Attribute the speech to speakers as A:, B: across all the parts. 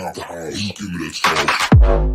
A: out the house. You give me that sauce.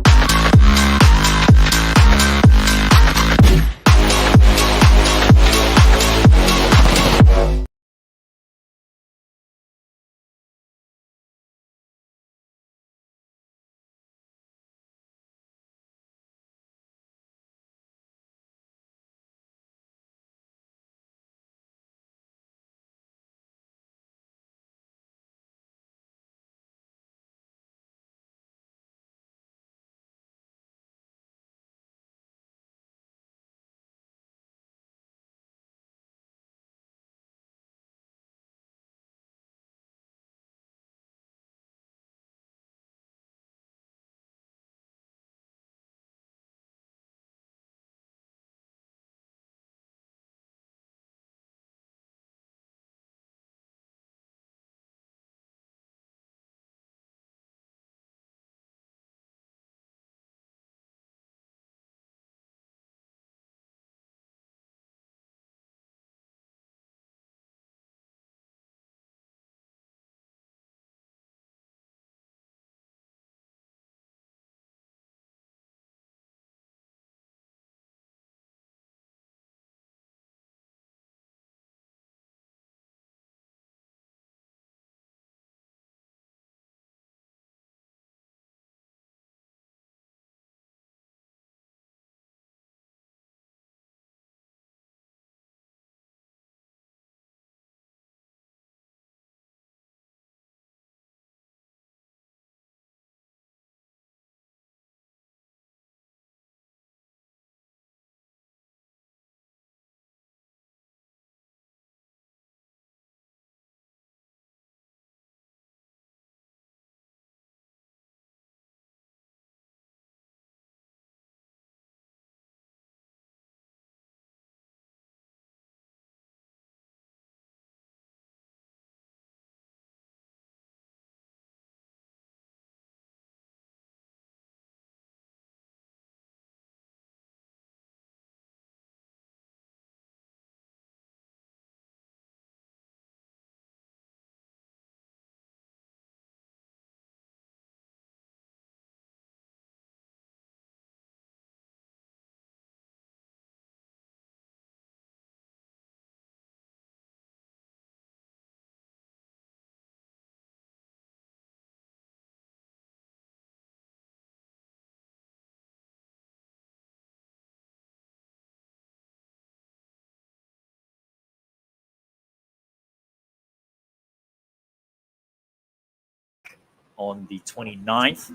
B: On the 29th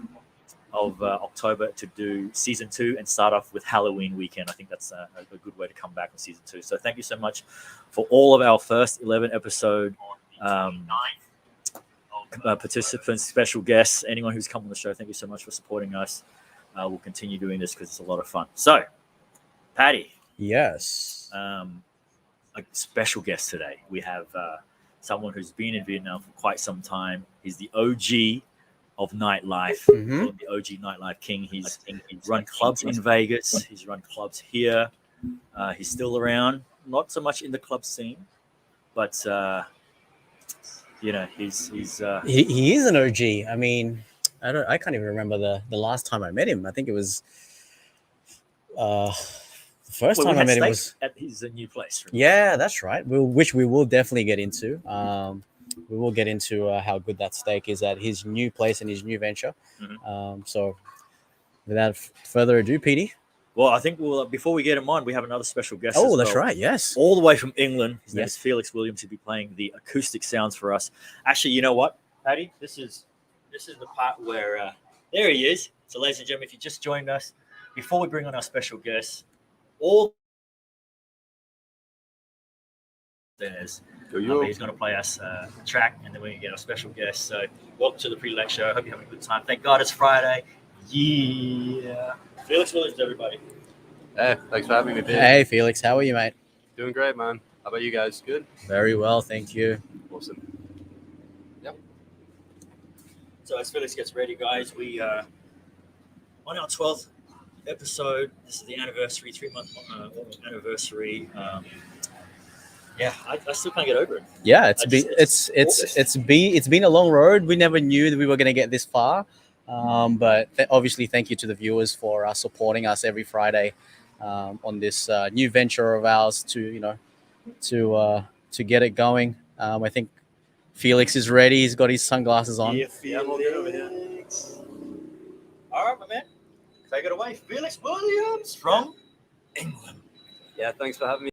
B: of October to do season 2 and start off with Halloween weekend. I think that's a good way to come back on season 2. So thank you so much for all of our first 11 episode participants, special guests, anyone who's come on the show. Thank you so much for supporting us. We'll continue doing this because it's a lot of fun. So, Patty.
C: Yes.
B: A special guest today. We have someone who's been in Vietnam for quite some time. He's the OG of nightlife, the OG Nightlife King. He's run clubs in Vegas. He's run clubs here. He's still around, not so much in the club scene, but he's
C: he is an OG. I mean, I can't even remember the last time I met him. I think it was the first time I met him was
B: at his new place. Remember?
C: Yeah, that's right. Which we will definitely get into. We will get into how good that steak is at his new place and his new venture. So, without further ado, Petey.
B: Well, I think before we get him on, we have another special guest.
C: Oh, that's right. Yes,
B: all the way from England. His name is Felix Williams, to be playing the acoustic sounds for us. Actually, you know what, Patty? This is the part where there he is. So, ladies and gentlemen, if you just joined us, before we bring on our special guest, all there's. He's going to play us a track, and then we're going to get our special guest. So, welcome to the pre-leg show. I hope you're having a good time. Thank God it's Friday. Yeah. Felix Williams, everybody.
D: Hey, thanks for having me, Ben.
C: Hey, Felix. How are you, mate?
D: Doing great, man. How about you guys? Good?
C: Very well, thank you.
D: Awesome. Yep.
B: So, as Felix gets ready, guys, we on our 12th episode. This is the anniversary, 3-month anniversary. Yeah, I still can't get over it.
C: Yeah, it's been a long road. We never knew that we were going to get this far. But obviously, thank you to the viewers for supporting us every Friday on this new venture of ours to get it going. I think Felix is ready. He's got his sunglasses on.
B: Yeah, Felix. All right, my man. Take it away. Felix Williams from England.
D: Yeah, thanks for having me.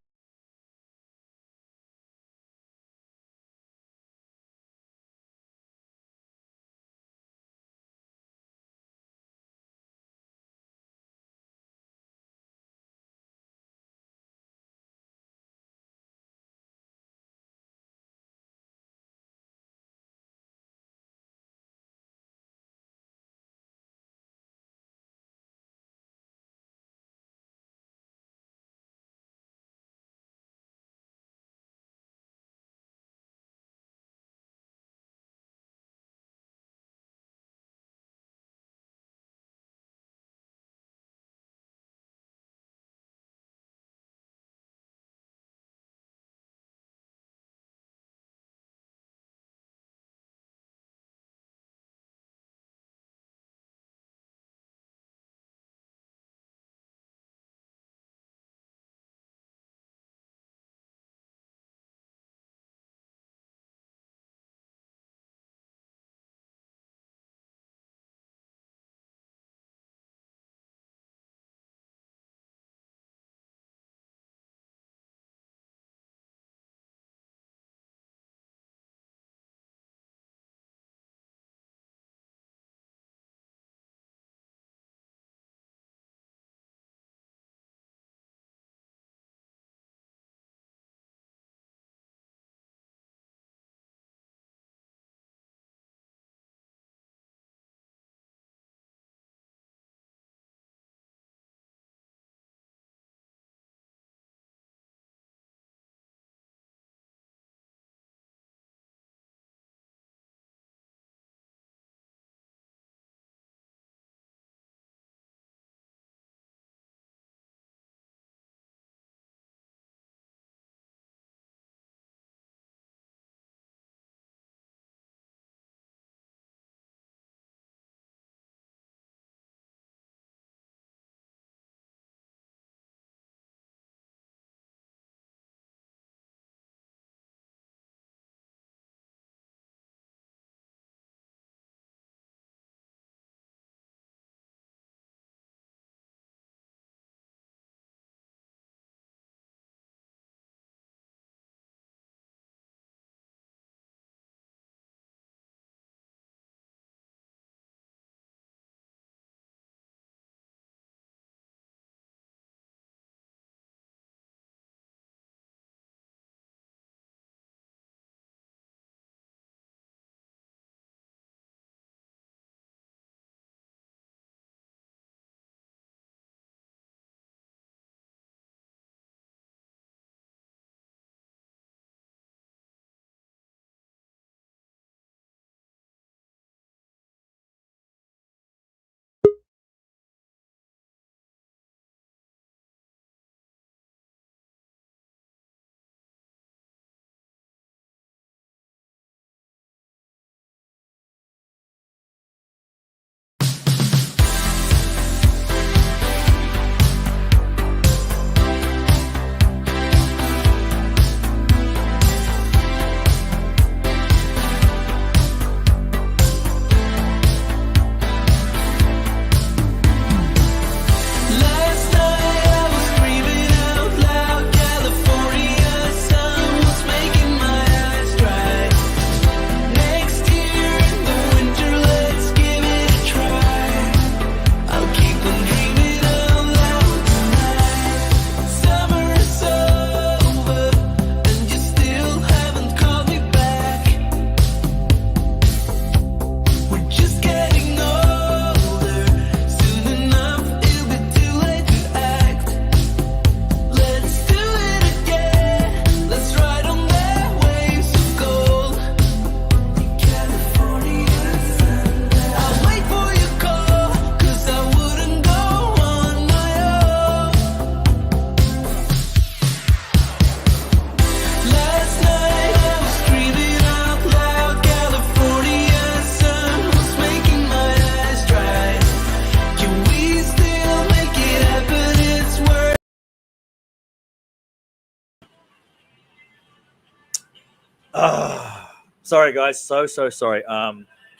B: Sorry, guys. So sorry.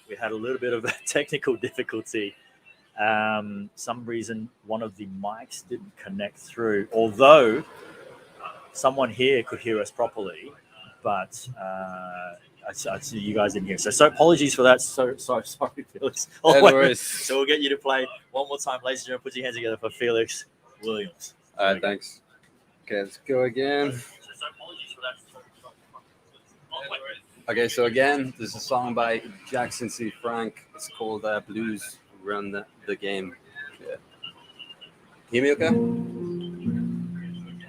B: We had a little bit of a technical difficulty. Some reason one of the mics didn't connect through. Although someone here could hear us properly, but I see you guys didn't hear. So apologies for that. So sorry, Felix.
D: Yeah, no
B: wait.
D: worries.
B: So we'll get you to play one more time, ladies and gentlemen. Put your hands together for Felix Williams.
D: All right, thanks. Okay, let's go again.
B: So apologies for that.
D: Okay, so again, this is a song by Jackson C. Frank. It's called Blues Run the Game. Yeah. Hear me okay?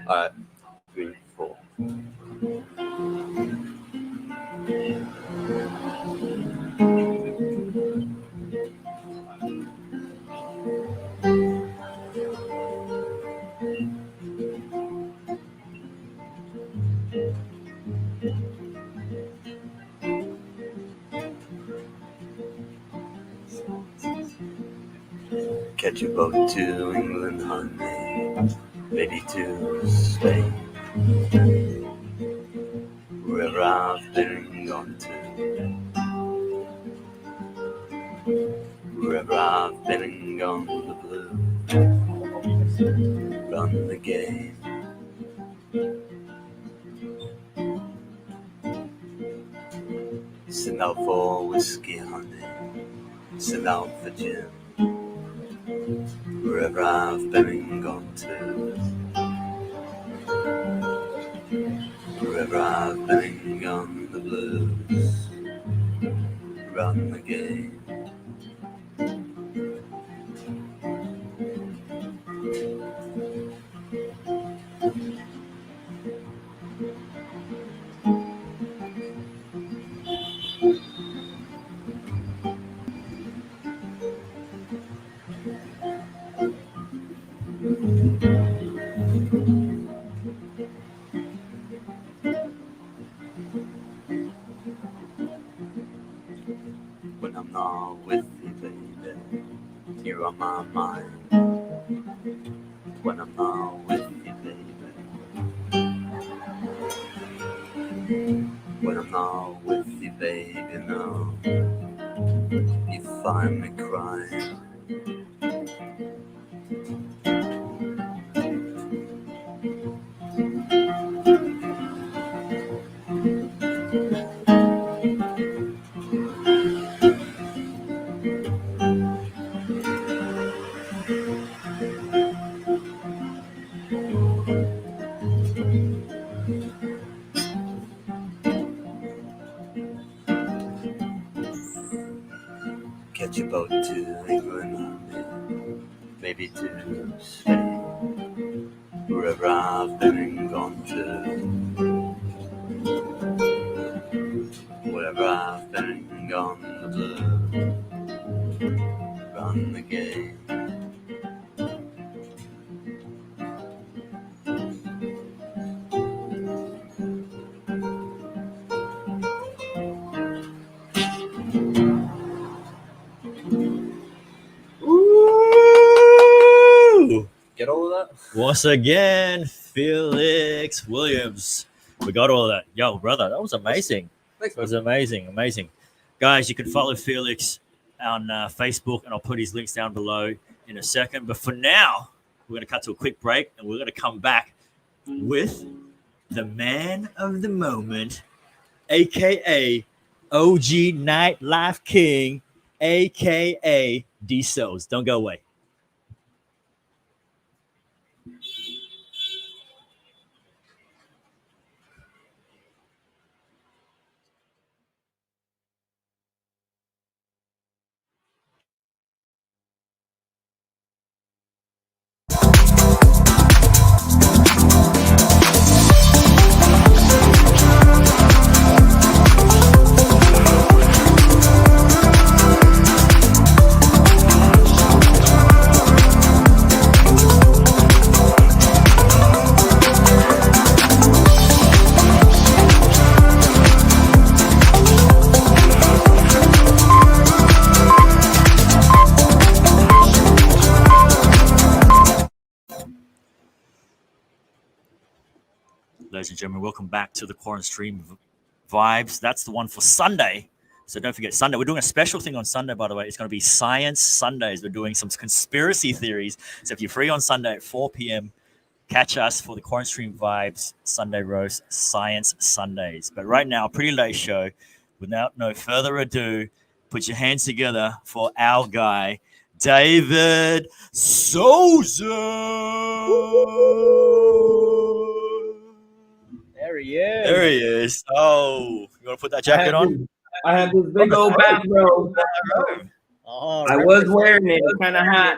D: All right, 3, 4. Catch a boat to England, honey, maybe to Spain. Wherever I've been gone to, wherever I've been and gone, the blues run the game. Send out for whiskey, honey, send out for gin. Wherever I've been and gone to, wherever I've been and gone, the blues run the game. When I'm not with you, baby, you're on my mind. When I'm not with you, baby, when I'm not with you, baby, no, you find me crying. Catch a boat to England, honey, maybe to Spain. Wherever I've been and gone to, wherever I've been and gone, the blues run the game.
B: Ooh!
D: Get all of that?
B: Once again, Felix Williams. We got all of that. Yo, brother, that was amazing.
D: Thanks,
B: It was amazing. Guys, you can follow Felix on Facebook, and I'll put his links down below in a second. But for now, we're going to cut to a quick break, and we're going to come back with the man of the moment, a.k.a. OG Nightlife King, a.k.a. D-Cells. Don't go away. Ladies and gentlemen, welcome back to the Quarantine Stream vibes. That's the one for Sunday. So don't forget Sunday. We're doing a special thing on Sunday, by the way. It's going to be Science Sundays. We're doing some conspiracy theories. So if you're free on Sunday at 4 p.m., catch us for the Quarantine Stream Vibes Sunday Roast Science Sundays. But right now, pretty late show. Without no further ado, put your hands together for our guy, David Sosa.
C: There he is.
B: There he is. Oh, you want to put that jacket on?
E: I have this big old bathrobe.
C: Oh,
E: I was wearing it. It's kind of hot.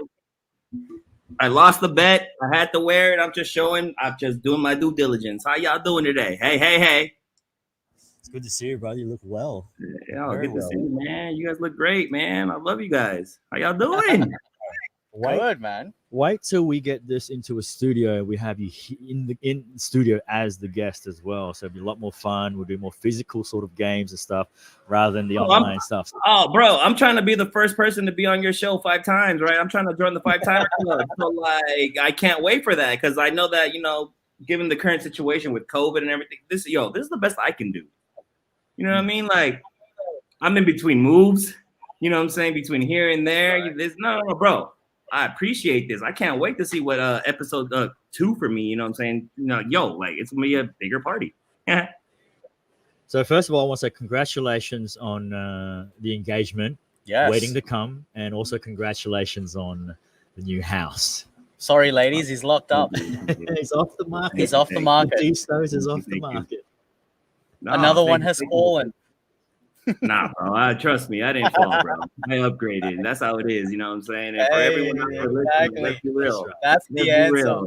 E: I lost the bet. I had to wear it. I'm just doing my due diligence. How y'all doing today? Hey.
B: It's good to see you, brother. You look well.
E: Yeah,
B: Very
E: good to
B: well.
E: see you, man. You guys look great, man. I love you guys. How y'all doing?
C: good, man.
B: Wait till we get this into a studio. We have you in the studio as the guest as well. So it'll be a lot more fun. We'll do more physical sort of games and stuff rather than the online stuff.
E: Oh, bro, I'm trying to be the first person to be on your show 5 times, right? I'm trying to join the 5-timer club. So, like, I can't wait for that because I know that, given the current situation with COVID and everything, this is the best I can do. You know what I mean? Like, I'm in between moves. You know what I'm saying? Between here and there. No, bro. I appreciate this. I can't wait to see what episode 2 for me. You know what I'm saying? It's gonna be a bigger party.
B: So first of all, I want to say congratulations on the engagement, waiting to come, and also congratulations on the new house.
C: Sorry, ladies, he's locked up.
B: He's off the market.
C: He's off the market.
B: D-Stones is off the market.
E: No,
C: Another one has fallen.
E: Nah, bro. Trust me, I didn't fall, bro. I upgraded. That's how it is. You know what I'm saying? And for everyone out there listening, let's be real.
C: That's the answer.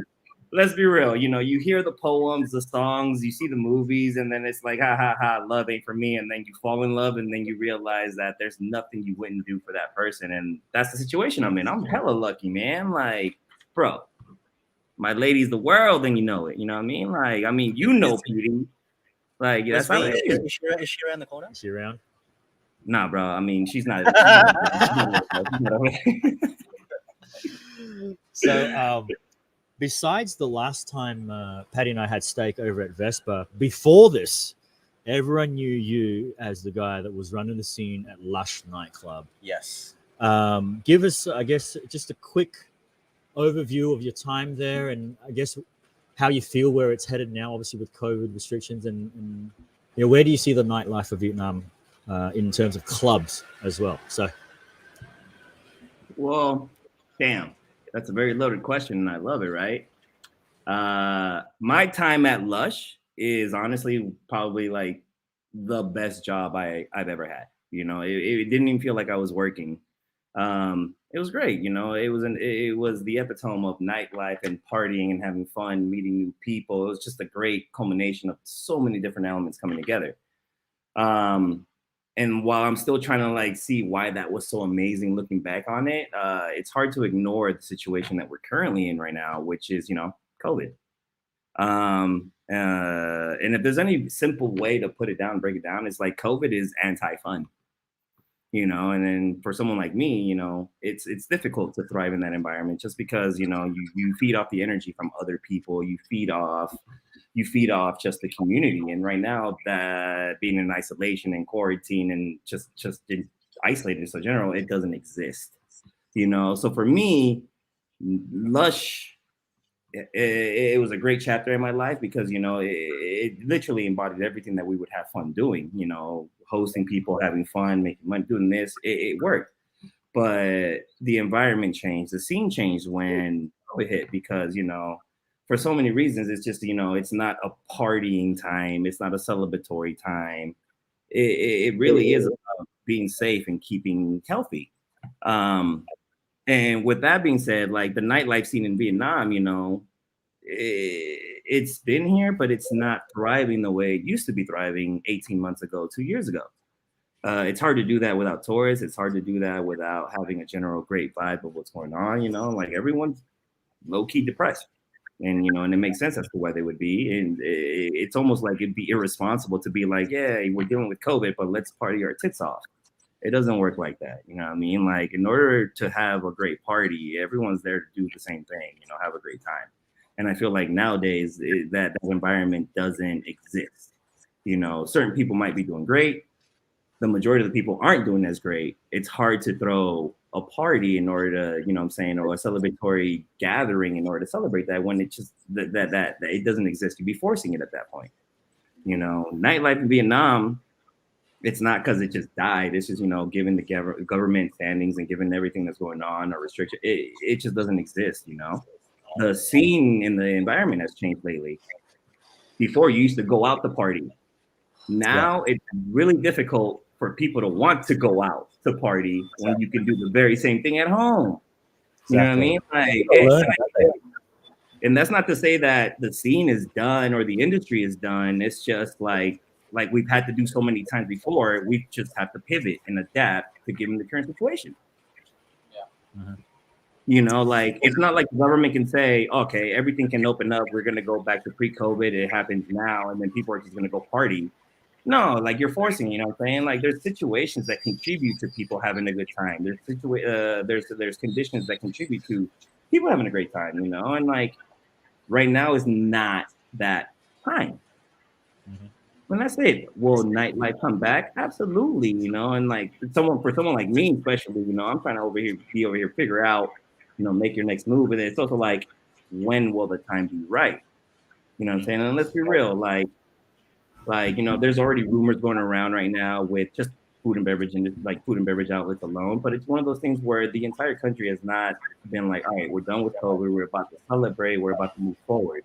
E: Let's be real. You hear the poems, the songs, you see the movies, and then it's like, ha, love ain't for me. And then you fall in love, and then you realize that there's nothing you wouldn't do for that person. And that's the situation I'm in. I'm hella lucky, man. Like, bro, my lady's the world, and you know it. You know what I mean? Like, Petey. Like, that's how it is.
C: Is she around the corner?
B: Is she around?
E: Nah, bro. She's not.
B: So, besides the last time Patty and I had steak over at Vespa, before this, everyone knew you as the guy that was running the scene at Lush nightclub.
C: Yes.
B: Give us, I guess, just a quick overview of your time there, and I guess how you feel where it's headed now, obviously with COVID restrictions, and where do you see the nightlife of Vietnam in terms of clubs as well? So,
E: well, damn, that's a very loaded question, and I love it. Right, my time at Lush is honestly probably like the best job I've ever had. It didn't even feel like I was working. It was great. It was the epitome of nightlife and partying and having fun, meeting new people. It was just a great culmination of so many different elements coming together. And while I'm still trying to see why that was so amazing looking back on it, it's hard to ignore the situation that we're currently in right now, which is, COVID. And if there's any simple way to put it down, break it down, it's like COVID is anti-fun. And then for someone like me, it's difficult to thrive in that environment just because, you feed off the energy from other people, you feed off just the community. And right now that being in isolation and quarantine and just isolated in general, it doesn't exist, So for me, Lush, it was a great chapter in my life because, it literally embodied everything that we would have fun doing, hosting people, having fun, making money, doing this. It worked. But the environment changed. The scene changed when COVID hit because, for so many reasons, it's just, it's not a partying time. It's not a celebratory time. It really is about being safe and keeping healthy. And with that being said, the nightlife scene in Vietnam, it's been here, but it's not thriving the way it used to be thriving 18 months ago, 2 years ago. It's hard to do that without tourists. It's hard to do that without having a general great vibe of what's going on. Everyone's low-key depressed. And, and it makes sense as to why they would be. And it's almost like it'd be irresponsible to be like, yeah, we're dealing with COVID, but let's party our tits off. It doesn't work like that. You know what I mean? In order to have a great party, everyone's there to do the same thing, have a great time. And I feel like nowadays that environment doesn't exist. You know, certain people might be doing great. The majority of the people aren't doing as great. It's hard to throw a party in order to, you know what I'm saying, or a celebratory gathering in order to celebrate that when it just that it doesn't exist. You'd be forcing it at that point. You know, nightlife in Vietnam, it's not because it just died. It's just, you know, given the government standings and given everything that's going on or restriction, it just doesn't exist, you know. The scene in the environment has changed lately. Before, you used to go out to party. Now it's really difficult for people to want to go out to party when you can do the very same thing at home. You know what I mean? And that's not to say that the scene is done or the industry is done. It's just like we've had to do so many times before. We just have to pivot and adapt to given the current situation.
C: Yeah.
B: Mm-hmm.
E: You know, like it's not like the government can say, okay, everything can open up. We're gonna go back to pre-COVID. It happens now, and then people are just gonna go party. No, like you're forcing. You know what I'm saying? Like there's situations that contribute to people having a good time. There's conditions that contribute to people having a great time. You know, and like right now is not that time.
B: Mm-hmm.
E: When I say, will nightlife come back? Absolutely, you know, and like for someone like me, especially, you know, I'm trying to be over here, figure out, you know, make your next move. And it's also like, when will the time be right? You know what I'm saying? And let's be real, like, you know, there's already rumors going around right now with just food and beverage outlets alone. But it's one of those things where the entire country has not been like, all right, we're done with COVID. We're about to celebrate. We're about to move forward.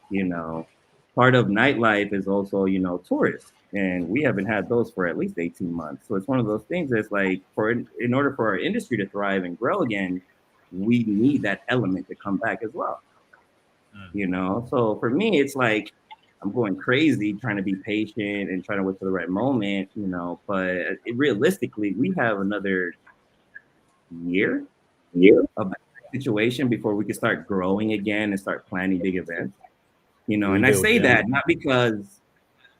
E: You know, part of nightlife is also, you know, tourists. And we haven't had those for at least 18 months. So it's one of those things that's like, in order for our industry to thrive and grow again, we need that element to come back as well. You know, so for me, it's like, I'm going crazy trying to be patient and trying to wait for the right moment, you know, but realistically, we have another year of that situation before we can start growing again and start planning big events, you know. And I say that not because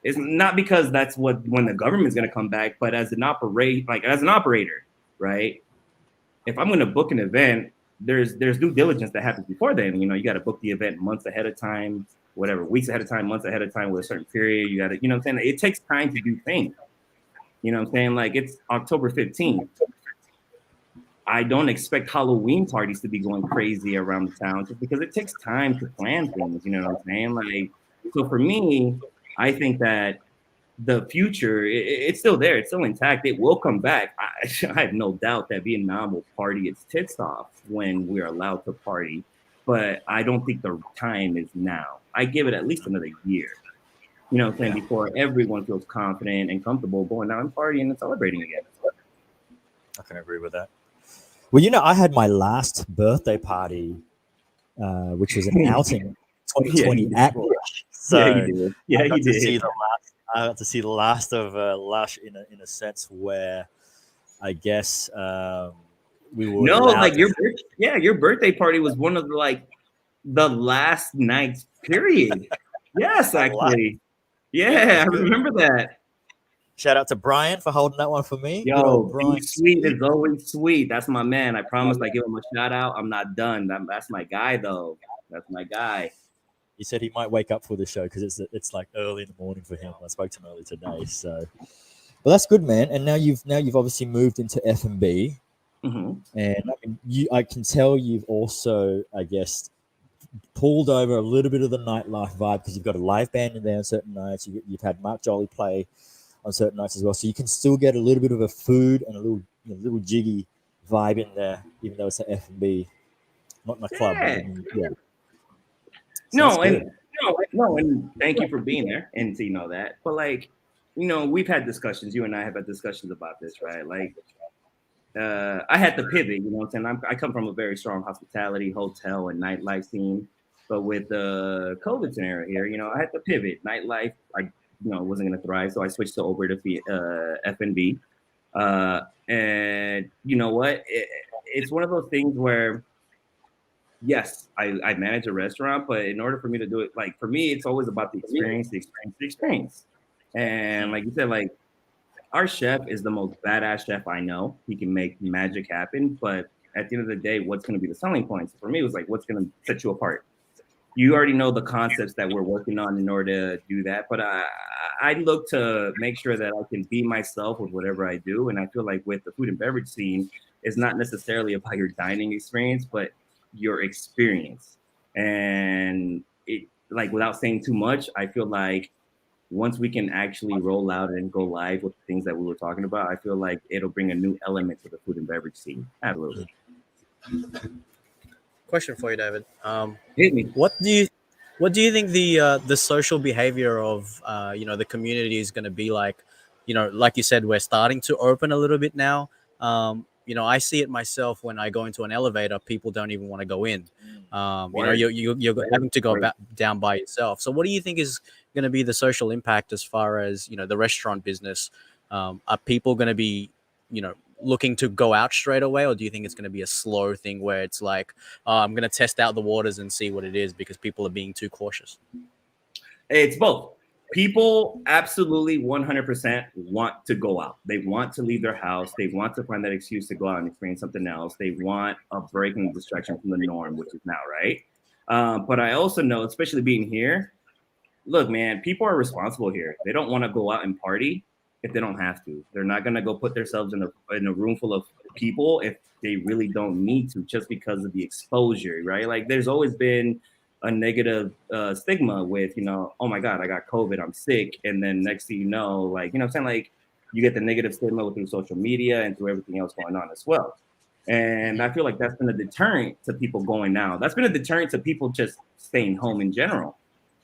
E: that's when the government's going to come back, but as an operator, right? If I'm going to book an event, there's due diligence that happens before then. You know, you got to book the event months ahead of time, whatever, weeks ahead of time, months ahead of time with a certain period. You got to, you know what I'm saying? It takes time to do things. You know what I'm saying? Like it's October 15th. I don't expect Halloween parties to be going crazy around the town just because it takes time to plan things. You know what I'm saying? Like, so for me, I think that the future, it's still there. It's still intact. It will come back. I have no doubt that Vietnam will party its tits off when we're allowed to party. But I don't think the time is now. I give it at least another year. You know what I'm saying? Before everyone feels confident and comfortable going out and partying and celebrating again.
B: I can agree with that.
F: Well, you know, I had my last birthday party, which was an outing, 2020 at Lush.
B: So
E: yeah, you did. Yeah, you did.
B: I got to see the last of Lush in a sense where I guess we were
E: your birthday party was one of the last nights period. Yes, actually. Yeah, I remember that.
B: Shout out to Brian for holding that one for me.
E: Yo, Brian Sweet is always sweet. That's my man. I promised I give him a shout out. I'm not done. That's my guy though. That's my guy.
B: He said he might wake up for the show because it's like early in the morning for him. I spoke to him earlier today. So,
F: well, that's good, man. And now you've obviously moved into F&B,
E: mm-hmm.
F: and I mean, I can tell you've also, I guess, pulled over a little bit of the nightlife vibe because you've got a live band in there on certain nights. You've had Mark Jolly play on certain nights as well, so you can still get a little bit of a food and a little jiggy vibe in there, even though it's an F&B, not in a club. Yeah.
E: So and thank you for being there and to know that. But like, you know, we've had discussions. You and I have had discussions about this, right? Like, I had to pivot. You know what I'm saying? I come from a very strong hospitality, hotel, and nightlife scene. But with the COVID scenario here, you know, I had to pivot. Nightlife, wasn't going to thrive, so I switched over to F&B. And you know what? It's one of those things where, yes, I manage a restaurant, but in order for me to do it, like for me, it's always about the experience. And like you said, like our chef is the most badass chef I know. He can make magic happen, but at the end of the day, what's going to be the selling points? For me, it was like, what's going to set you apart? You already know the concepts that we're working on in order to do that, but I I look to make sure that I can be myself with whatever I do. And I feel like with the food and beverage scene, it's not necessarily about your dining experience, but your experience. And it, like, without saying too much, I feel like once we can actually roll out and go live with the things that we were talking about, I feel like it'll bring a new element to the food and beverage scene. Absolutely.
C: Question for you, David.
E: Hit me.
C: What do you think the social behavior of the community is going to be like? Like you said, we're starting to open a little bit now. I see it myself when I go into an elevator. People don't even want to go in. You're having to go down by yourself. So, what do you think is going to be the social impact as far as the restaurant business? Are people going to be looking to go out straight away, or do you think it's going to be a slow thing where it's like, I'm going to test out the waters and see what it is because people are being too cautious?
E: It's both. People absolutely 100% want to go out. They want to leave their house. They want to find that excuse to go out and experience something else. They want a break and distraction from the norm, which is now, right? But I also know, especially being here, look, man, people are responsible here. They don't want to go out and party if they don't have to. They're not going to go put themselves in a room full of people if they really don't need to, just because of the exposure, right? Like, there's always been a negative stigma with, oh my God, I got COVID, I'm sick. And then next thing you know, like, I'm saying, like, you get the negative stigma through social media and through everything else going on as well. And I feel like that's been a deterrent to people going out. That's been a deterrent to people just staying home in general,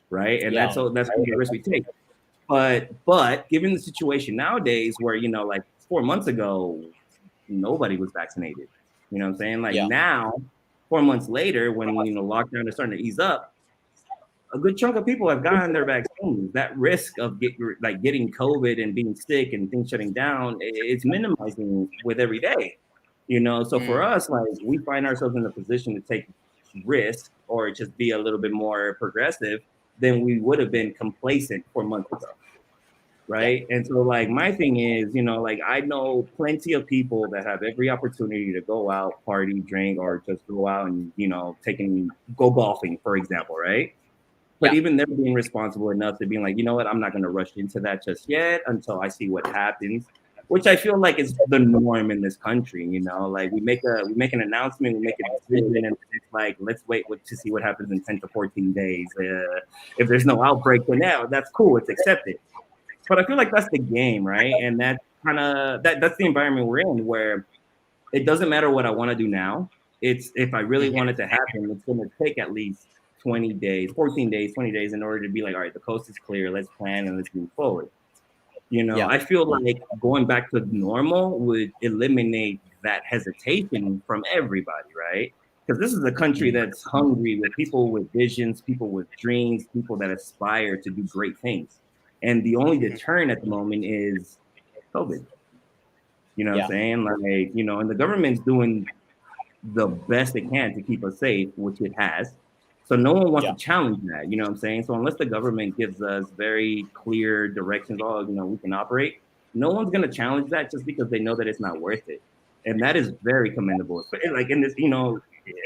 E: right? And that's the risk we take. But given the situation nowadays where, like 4 months ago, nobody was vaccinated. You know what I'm saying? Like now, 4 months later, when lockdown is starting to ease up, a good chunk of people have gotten their vaccines. That risk of getting COVID and being sick and things shutting down, it's minimizing with every day. So for us, like, we find ourselves in a position to take risk or just be a little bit more progressive than we would have been complacent 4 months ago. Right. And so, like, my thing is, like, I know plenty of people that have every opportunity to go out, party, drink, or just go out and, go golfing, for example. Right. But even they're being responsible enough to be like, you know what, I'm not going to rush into that just yet until I see what happens, which I feel like is the norm in this country. Like, we make an announcement, we make a decision, and it's like, let's wait to see what happens in 10 to 14 days. If there's no outbreak, then that's cool. It's accepted. But I feel like that's the game, right? And that's that's the environment we're in, where it doesn't matter what I want to do now. It's, if I really want it to happen, it's going to take at least 20 days, 14 days, 20 days in order to be like, all right, the coast is clear. Let's plan and let's move forward. I feel like going back to normal would eliminate that hesitation from everybody, right? Because this is a country that's hungry, with people with visions, people with dreams, people that aspire to do great things. And the only deterrent at the moment is COVID. You know what I'm saying? Like, and the government's doing the best it can to keep us safe, which it has. So no one wants to challenge that. You know what I'm saying? So unless the government gives us very clear directions, we can operate, no one's going to challenge that just because they know that it's not worth it. And that is very commendable. Like, in this,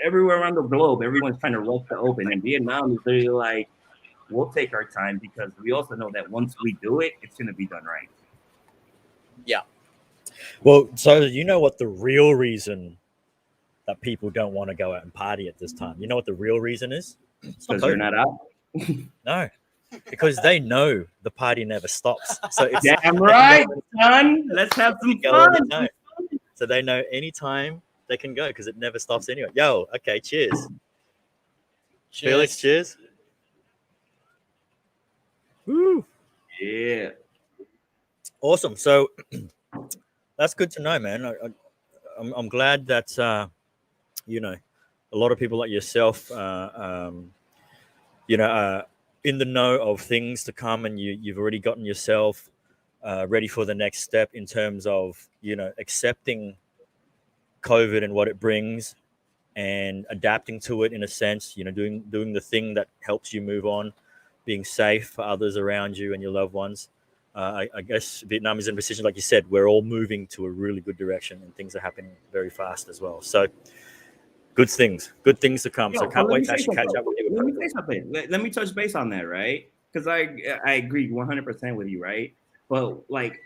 E: everywhere around the globe, everyone's trying to rush to open. And Vietnam is really like, we'll take our time, because we also know that once we do it, it's going to be done right.
C: Yeah.
F: Well, so what the real reason that people don't want to go out and party at this time? You know what the real reason is?
E: Because they're not out.
F: No, because they know the party never stops. So it's
E: damn right, son. Let's have some fun.
F: So they know anytime they can go because it never stops anyway. Yo, okay, cheers. Felix, cheers. Woo.
E: Yeah.
F: Awesome. So that's good to know, man. I'm glad that a lot of people like yourself, in the know of things to come, and you've already gotten yourself ready for the next step in terms of accepting COVID and what it brings, and adapting to it in a sense. Doing the thing that helps you move on, being safe for others around you and your loved ones. I guess Vietnam is in a position, like you said, we're all moving to a really good direction, and things are happening very fast as well. So good things to come. So can't wait to actually catch up with you.
E: Let me say something. Let me touch base on that, right? because I agree 100% with you, right? But like,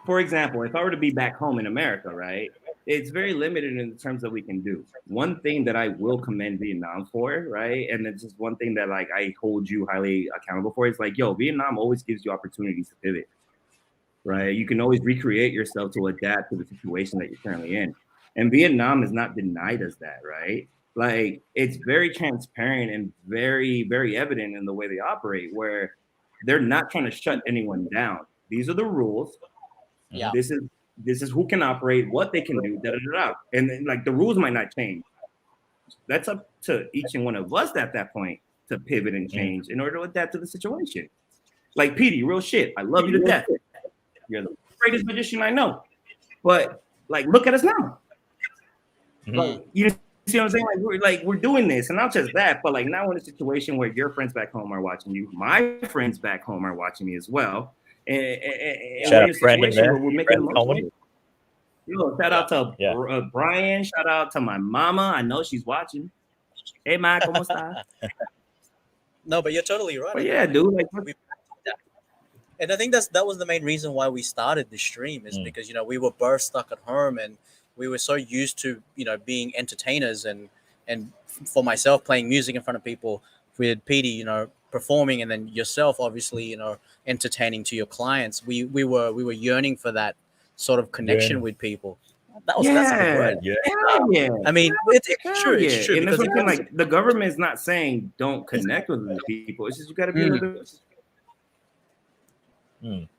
E: for example, if I were to be back home in America, right, it's very limited in the terms that we can do. One thing that I will commend Vietnam for, right, and it's just one thing that like I hold you highly accountable for, is like, yo, Vietnam always gives you opportunities to pivot, right? You can always recreate yourself to adapt to the situation that you're currently in. And Vietnam is not denied us that, right? Like, it's very transparent and very, very evident in the way they operate, where they're not trying to shut anyone down. These are the rules.
C: Yeah.
E: This is who can operate, what they can do, da da da. And then, like, the rules might not change. That's up to each and one of us at that point to pivot and change in order to adapt to the situation. Like, Petey, real shit. I love you to death. You're the greatest magician I know. But like, look at us now. Like, you see what I'm saying? We're doing this, and not just that, but like now we're in a situation where your friends back home are watching you. My friends back home are watching me as well. And
F: Shout out
E: we're in a
F: Brandon
E: situation
F: there.
E: where we're making
F: Brandon
E: the most
F: Coleman.
E: of it. Yo, shout out to Brian. Shout out to my mama. I know she's watching. Hey, Ma, ¿cómo está?
C: No, but you're totally right.
E: But yeah, dude. Like,
C: And I think that was the main reason why we started the stream, is because, you know, we were both stuck at home and we were so used to, you know, being entertainers and for myself playing music in front of people, with Petey, you know, performing, and then yourself obviously, you know, entertaining to your clients. We were yearning for that sort of connection with people. That's a good word.
E: Yeah.
C: I mean, it's true.
E: Yeah.
C: It's true.
E: And that's
C: Because
E: what I'm saying, like, the government is not saying don't connect with the people. It's just you got to be a little bit.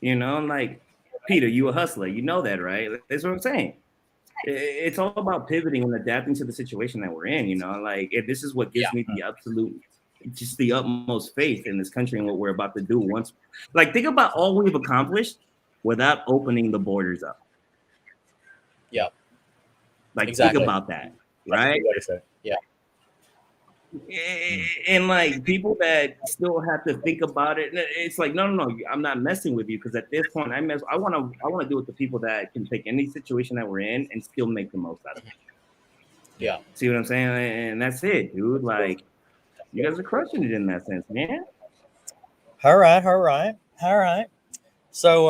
E: You know, like, Peter, you a hustler. You know that, right? That's what I'm saying. It's all about pivoting and adapting to the situation that we're in. You know, like, this is what gives me the absolute, just the utmost faith in this country and what we're about to do. Once, like, think about all we've accomplished without opening the borders up.
C: Yeah.
E: Like,
C: Exactly.
E: think about that, right?
C: Yeah.
E: And like, people that still have to think about it, it's like, no, I'm not messing with you, because at this point, I want to do it to people that can take any situation that we're in and still make the most out of it.
C: Yeah.
E: See what I'm saying? And that's it, dude. Like, you guys are crushing it in that sense, man.
F: All right. So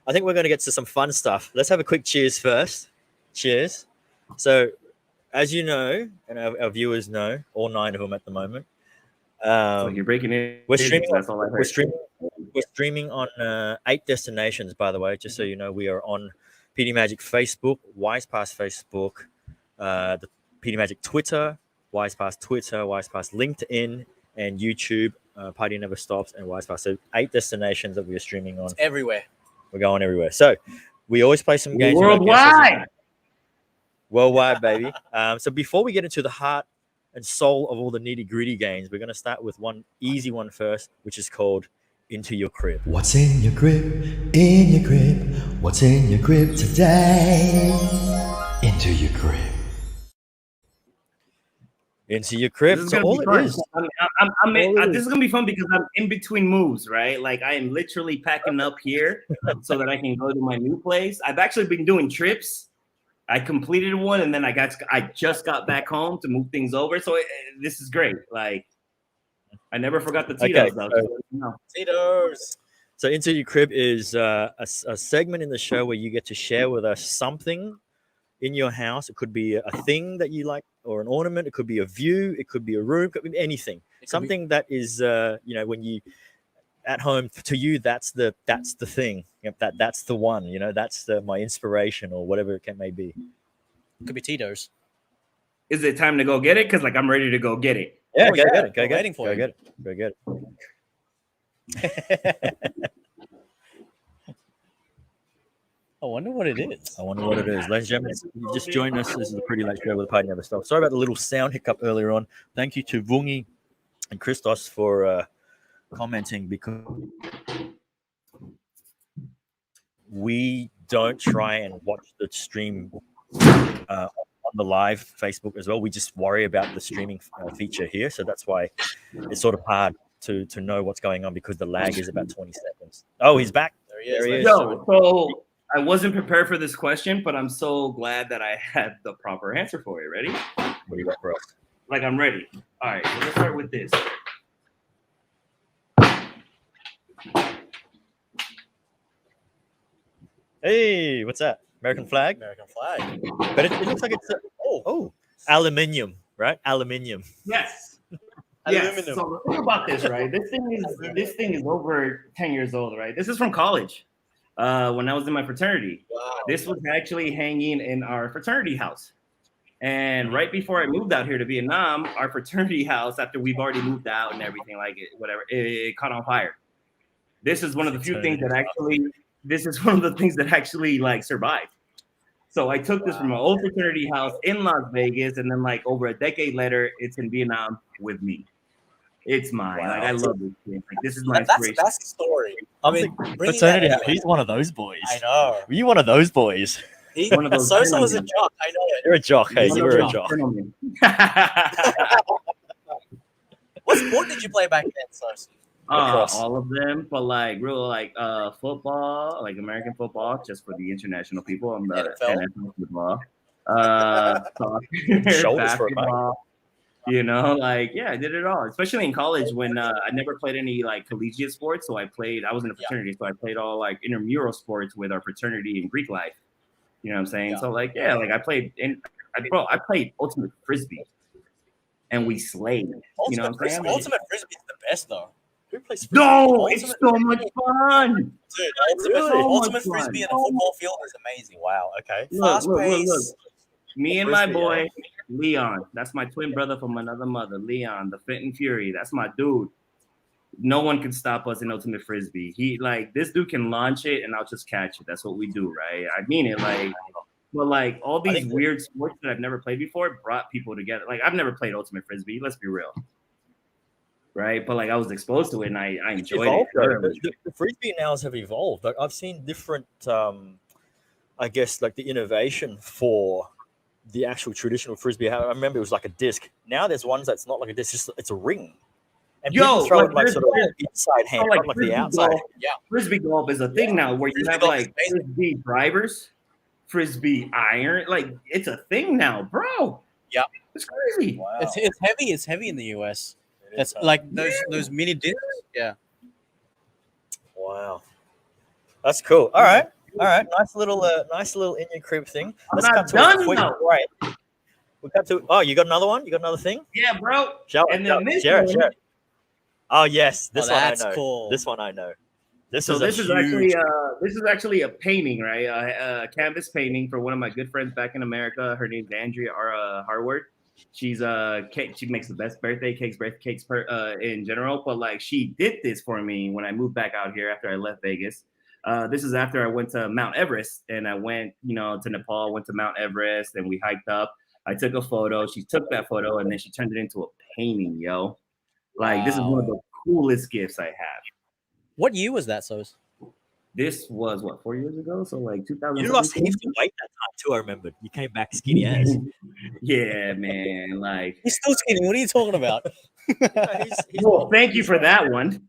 F: I think we're going to get to some fun stuff. Let's have a quick cheers first. Cheers. So, as you know, and our viewers know, all 9 of them at the moment,
E: So you're breaking it.
F: we're streaming.
E: That's all I heard.
F: We're streaming on 8 destinations, by the way. Just so you know, we are on PD Magic Facebook, Wisepass Facebook, the PD Magic Twitter, Wisepass Twitter, Wisepass LinkedIn, and YouTube. Party Never Stops and Wisepass. So 8 destinations that we are streaming on.
C: It's everywhere.
F: We're going everywhere. So we always play some games. Worldwide, baby. So before we get into the heart and soul of all the nitty gritty games, we're going to start with one easy one first, which is called Into Your Crib.
G: What's in your crib? In your crib? What's in your crib today? Into your crib.
F: Into your crib. So all it is.
E: This is gonna be fun because I'm in between moves, right? Like, I am literally packing up here so that I can go to my new place. I've actually been doing trips. I completed one, and then I just got back home to move things over. So this is great. Like, I never forgot the Tito's.
C: Tito's.
F: So Into Your Crib is a segment in the show where you get to share with us something in your house. It could be a thing that you like, or an ornament. It could be a view. It could be a room. It could be anything. Something that is, you know, when you at home, to you, that's the thing. Yep, that's the one. You know, that's my inspiration, or whatever it may be.
C: It could be Tito's.
E: Is it time to go get it? Because, like, I'm ready to go get it.
F: Yeah,
C: Oh,
F: go
C: yeah.
F: get it. Go
C: We're
F: get
C: waiting
F: it.
C: for
F: Go
C: you.
F: get it. Go get it.
C: I wonder what it is.
F: I wonder what it is. Ladies and gentlemen, if you just joined us. This is the Pretty Late Show with the Party Never Stops. Sorry about the little sound hiccup earlier on. Thank you to Vungi and Christos for commenting, because we don't try and watch the stream on the live Facebook as well. We just worry about the streaming feature here. So that's why it's sort of hard to know what's going on, because the lag is about 20 seconds. Oh, he's back.
C: There he is.
F: There he is.
E: Yo, so I wasn't prepared for this question, but I'm so glad that I had the proper answer for it. Ready?
F: What do you got for us?
E: like I'm ready. All right, so let's start with this.
B: Hey, what's that? American flag?
C: American flag.
B: But it looks like it's aluminium, right? Aluminium.
E: Yes. Yes.
C: Aluminum.
E: So think about this, right? This thing is over 10 years old, right? This is from college. When I was in my fraternity.
C: Wow.
E: This was actually hanging in our fraternity house. And right before I moved out here to Vietnam, our fraternity house, after we've already moved out and everything like it, whatever, it caught on fire. This is one of the few things that actually like survived. So I took this from my old fraternity house in Las Vegas, and then like over a decade later, it's in Vietnam with me. It's mine.
B: Wow.
E: Like I love this thing. Like this is my
C: That's
E: inspiration.
C: the story. I mean, bringing
B: Fraternity.
C: that in,
B: He's one of those boys.
C: I know.
B: Were you one of those boys?
E: One of those
C: Sosa was a
E: gentlemen.
C: jock. I know it.
B: You're a jock, hey.
E: One
B: You
E: of
B: were a
E: those
B: jock.
E: gentlemen.
C: What sport did you play back then, Sosa?
B: Lacrosse.
E: All of them, but like real like football, like American football, just for the international people. I'm the
C: NFL.
E: NFL football. Soccer,
B: Shoulders for a bike.
E: basketball. You know, like yeah, I did it all. Especially in college when I never played any like collegiate sports, so I was in a fraternity, so I played all like intramural sports with our fraternity in Greek life. You know what I'm saying?
C: Yeah.
E: So like yeah, like I played ultimate frisbee, and we slayed. You know what I'm saying?
C: Ultimate frisbee is the best though.
B: Who plays frisbee?
E: No, it's so much fun.
C: Dude, ultimate frisbee in a football field is amazing.
B: Wow. Okay.
C: Fast
E: Look.
C: pace.
E: Me and my
B: Frisbee,
E: boy Leon. That's my twin brother from another mother. Leon, the Fit and Fury. That's my dude. No one can stop us in ultimate frisbee. He like this dude can launch it and I'll just catch it. That's what we do, right? I mean it. Like, but like all these weird sports that I've never played before brought people together. Like I've never played ultimate frisbee. Let's be real. Right, but like I was exposed to it and I enjoyed it.
B: The frisbee nows have evolved. Like I've seen different, I guess, like the innovation for the actual traditional frisbee. I remember it was like a disc. Now there's ones that's not like a disc; it's a ring. And people throw it like sort of inside hand, not like the outside.
E: Golf, frisbee golf is a thing now where you have like frisbee drivers, frisbee iron. Like it's a thing now, bro.
C: Yeah,
E: it's crazy.
C: Wow. It's heavy. It's heavy in the US. That's like those mini discs. Yeah.
B: Wow, that's cool. All right. Nice little in your crib thing. Let's cut to a quick break. We cut to. Oh, you got another one? You got another thing?
E: Yeah, bro.
B: Share it. Oh yes, this one I
C: that's
B: know.
C: Cool.
B: This one I know.
E: This is actually a painting, right? A canvas painting for one of my good friends back in America. Her name's Andrea Harward. She's she makes the best birthday cakes in general. But like she did this for me when I moved back out here after I left Vegas. This is after I went to Mount Everest and I went, to Nepal, went to Mount Everest and we hiked up. I took a photo. She took that photo and then she turned it into a painting, yo. Like this is one of the coolest gifts I have.
C: What year was that, Sos?
E: This was 4 years ago? So like 2000.
B: You lost heaps of weight that time too. I remember you came back skinny ass.
E: Yeah, man. Like
C: he's still skinny. What are you talking about?
E: Well, thank you for that one.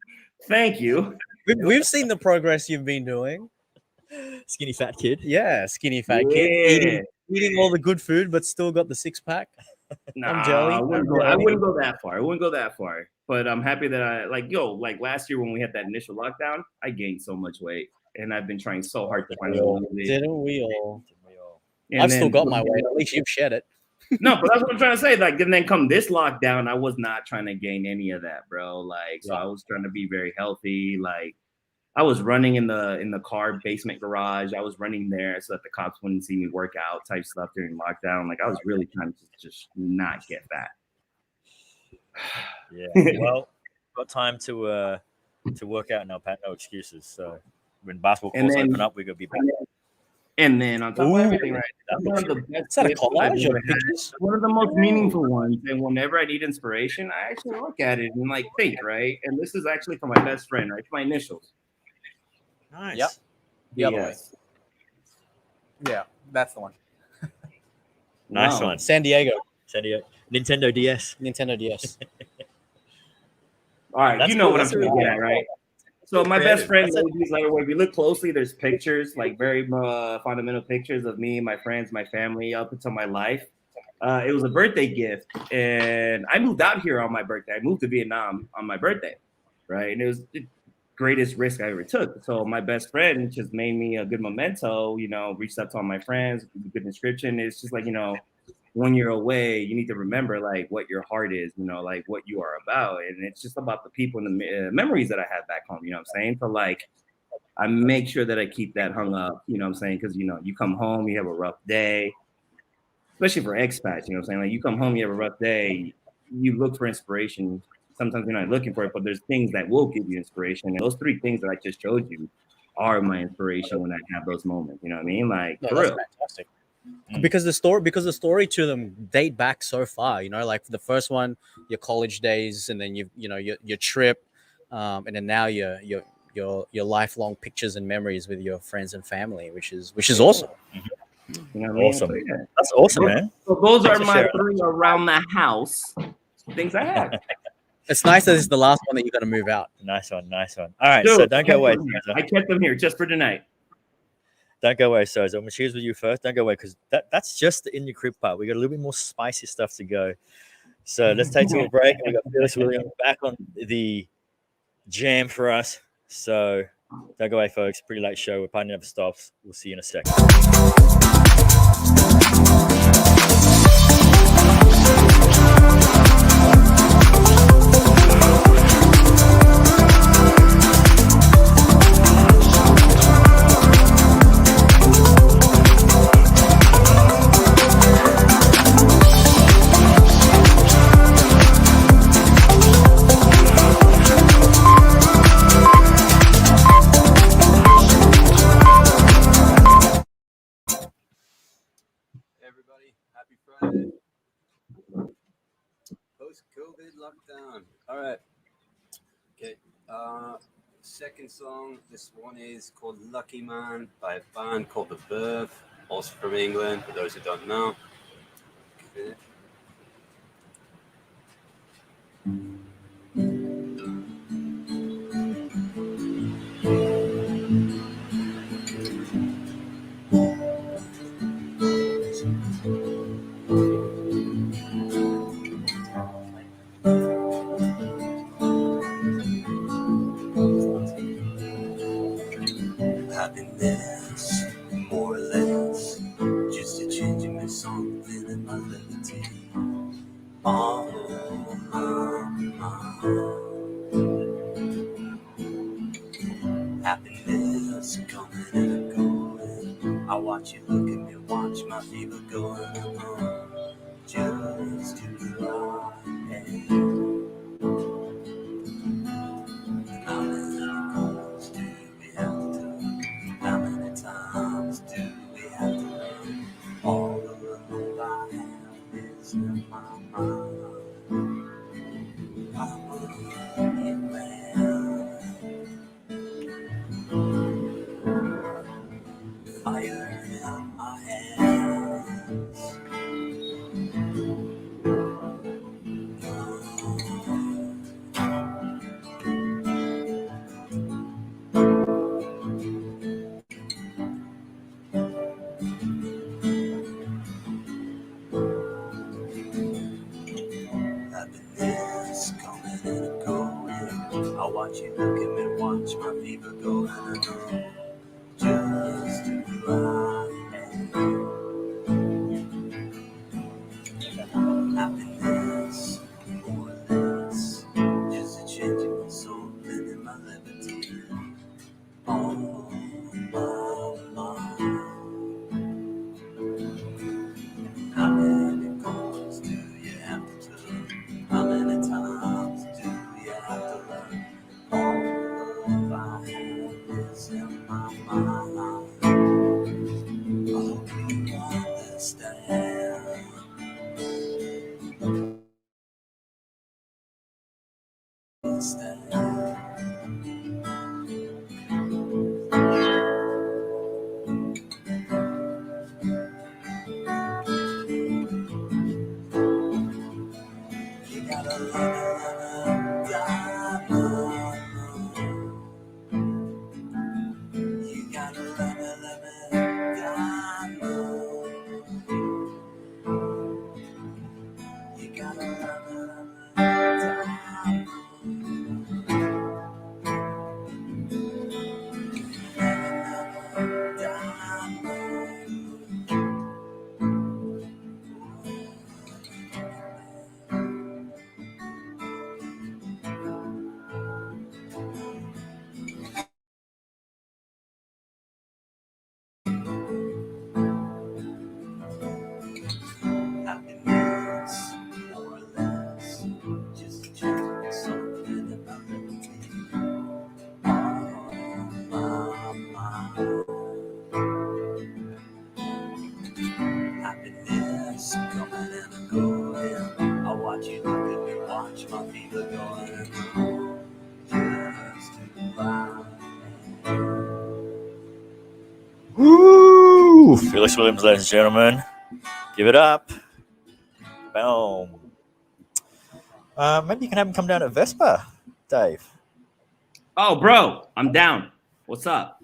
E: Thank you.
C: We've seen the progress you've been doing.
B: Skinny fat kid.
C: Yeah, skinny fat kid. Eating all the good food, but still got the six pack.
E: Nah,
C: jelly.
E: I wouldn't go that far. But I'm happy that I like last year when we had that initial lockdown, I gained so much weight, and I've been trying so hard to find lose it.
C: Didn't we all?
E: And
C: I've still got my weight. At least you've shed it.
E: No, but that's what I'm trying to say. Like, and then come this lockdown, I was not trying to gain any of that, bro. Like, so I was trying to be very healthy. Like, I was running in the car basement garage. I was running there so that the cops wouldn't see me work out type stuff during lockdown. Like, I was really trying to just not get fat.
B: Yeah. Well, got time to work out now, Pat. No excuses. So when basketball courts open up, we're gonna be back.
E: And then on top of everything, right? One of the best gifts I've ever had, one of the most meaningful ones. And whenever I need inspiration, I actually look at it and like think, right? And this is actually for my best friend, right? My initials.
B: Nice.
C: Yep. The other way.
E: Yes.
C: Yeah, that's the one.
B: Nice one.
C: San Diego.
B: Nintendo DS.
C: Nintendo DS.
E: All right,
B: That's
E: you know
B: cool.
E: what
B: That's
E: I'm
B: really
E: trying to get
B: cool.
E: at, right? So my
B: Creative.
E: best friend, if you look closely, there's pictures, like very fundamental pictures of me, my friends, my family, up until my life. It was a birthday gift, and I moved out here on my birthday. I moved to Vietnam on my birthday, right? And it was the greatest risk I ever took. So my best friend just made me a good memento. Reached out to all my friends, good inscription. It's just like when you're away, you need to remember like what your heart is, like what you are about, and it's just about the people and the memories that I have back home. You know what I'm saying? So like, I make sure that I keep that hung up. You know what I'm saying? Because you come home, you have a rough day. Especially for expats, you know what I'm saying? Like you come home, you have a rough day, you look for inspiration. Sometimes you're not looking for it, but there's things that will give you inspiration. And those three things that I just showed you are my inspiration when I have those moments. You know what I mean? Like,
C: No,
E: for
C: that's
E: real.
C: fantastic. Because the story to them date back so far. Like the first one, your college days, and then your trip, and then now your lifelong pictures and memories with your friends and family, which is awesome.
E: You know what I mean?
B: Awesome.
E: So, yeah.
B: That's awesome, man.
E: So those are
B: Thanks for
E: my
B: sharing.
E: three around the house things I have.
C: It's nice that it's the last one that you're gonna move out.
B: Nice one. All right,
E: Dude,
B: so don't go away.
E: I kept them here just for tonight.
B: Don't go away, Sosa. I'm gonna cheers with you first. Don't go away because that's just the in your crib part. We got a little bit more spicy stuff to go. So let's take to a break. And we got Felix Williams back on the jam for us. So don't go away, folks. Pretty late show. We're party never stops. We'll see you in a second.
D: Everybody, happy Friday. Post-COVID lockdown. All right. Okay. Second song. This one is called Lucky Man by a band called The Verve, also from England, for those who don't know. Okay. Happiness, more or less, just a change in my something in my liberty. Oh, happiness coming and going. I watch you look at me, watch my fever going on. Just to lie. How many calls do we have to do? How many times do we have to run? All the love I have is in my mind. I'm a lucky man. Fire in my hands. Happiness coming and going. I watch you look at me, watch my fever going and on. Just to lie. Happiness, more or less, just a change in my soul and in my liberty. Oh, my. How many calls do you have to do? How many times do you have to learn? All the love I have is in my mind. Oh, you understand? You gotta love God. You gotta love God. and I'm going. I watch you look at me, watch my fever going. Just to climb.
B: Woo! Felix Williams, ladies and gentlemen. Give it up. Boom. Maybe you can have him come down to Vespa, Dave.
E: Oh, bro, I'm down. What's up?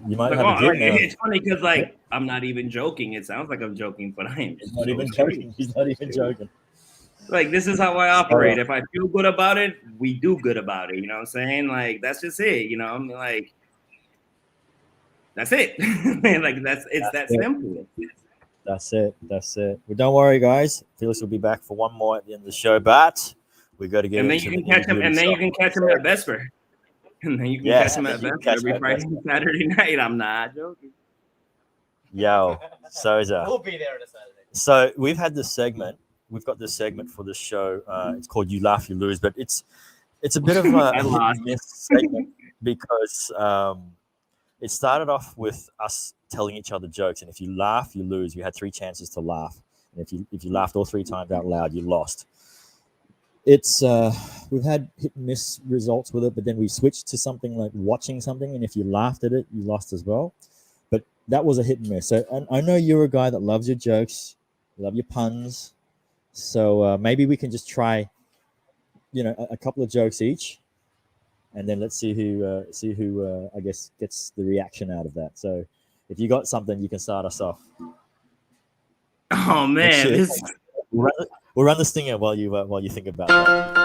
F: You might
E: Like,
F: have a gig now.
E: it's funny because like I'm not even joking. It sounds like I'm joking, but I am.
F: He's not even joking. He's not even joking.
E: Like, this is how I operate. If I feel good about it, we do good about it. You know what I'm saying? Like, that's just it. You know, I mean, like, that's it. Like, it's that simple.
F: That's it. That's it. Well, don't worry, guys. Felix will be back for one more at the end of the show, but we got to get.
E: And then you can catch him. And then you can catch him at Vesper. And then you can catch him at Vesper every Friday and Saturday night. I'm not joking.
F: Yo, Sosa.
C: We'll be there on a Saturday.
F: So we've had this segment. We've got this segment for this show. It's called "You Laugh, You Lose," but it's a bit of a hit and miss segment because it started off with us telling each other jokes, and if you laugh, you lose. We had 3 chances to laugh, and if you laughed all 3 times out loud, you lost. It's we've had hit and miss results with it, but then we switched to something like watching something, and if you laughed at it, you lost as well. But that was a hit and miss. So I know you're a guy that loves your jokes, you love your puns. So maybe we can just try, a couple of jokes each, and then let's see who I guess gets the reaction out of that. So if you got something, you can start us off.
E: Oh man,
F: We'll run this thing out while you think about that.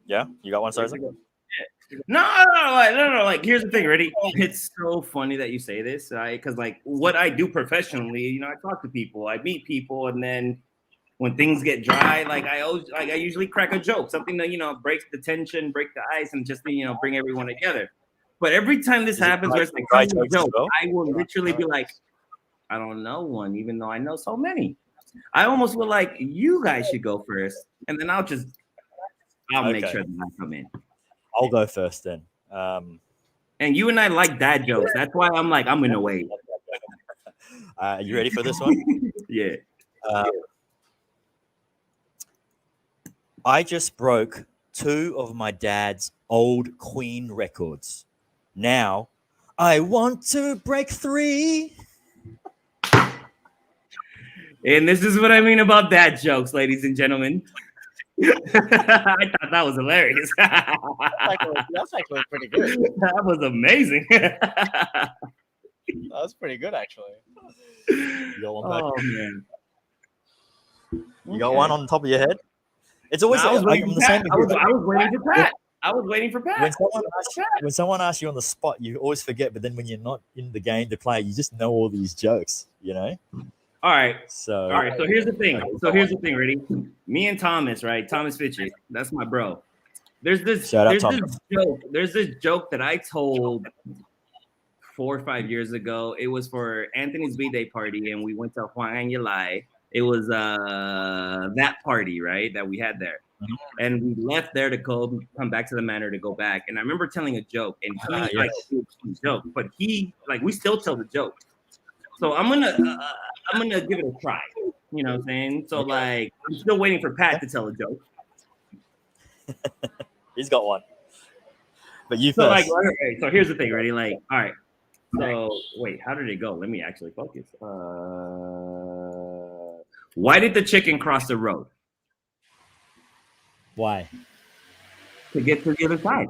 F: Yeah, you got one, Sosa?
E: No. Like, here's the thing, ready? It's so funny that you say this, right? Because like what I do professionally, I talk to people, I meet people, and then when things get dry, like I usually crack a joke, something that breaks the tension, break the ice, and just bring everyone together. But every time this happens, where it's like a joke, I will literally be like, I don't know one, even though I know so many. I almost feel like you guys should go first, and then I'll make sure that I come in.
F: I'll go first then.
E: And you and I like dad jokes. That's why I'm like, I'm gonna wait.
F: You ready for this one?
E: Yeah.
F: I just broke 2 of my dad's old Queen records. Now I want to break 3.
E: And this is what I mean about dad jokes, ladies and gentlemen. I thought that was hilarious.
C: That's actually pretty good.
E: That was amazing.
C: That was pretty good, actually.
F: You got one back?
E: Oh man,
F: you got one on the top of your head? It's always
E: I was waiting for Pat. I was waiting for Pat.
F: When someone asks you on the spot, you always forget. But then when you're not in the game to play, you just know all these jokes.
E: All right.
F: So
E: here's the thing. Ready? Me and Thomas, right? Thomas Fitchy. That's my bro. There's this joke that I told 4 or 5 years ago. It was for Anthony's B-Day party, and we went to Juan Yalai. It was that party, right, that we had there. Mm-hmm. And we left there to come back to the manor to go back. And I remember telling a joke, and he joke, but we still tell the joke. So I'm gonna give it a try. You know what I'm saying? So I'm still waiting for Pat to tell a joke.
F: He's got one. But you
E: so
F: first.
E: So here's the thing, ready? All right. So wait, how did it go? Let me actually focus. Why did the chicken cross the road?
F: Why?
E: To get to the other side.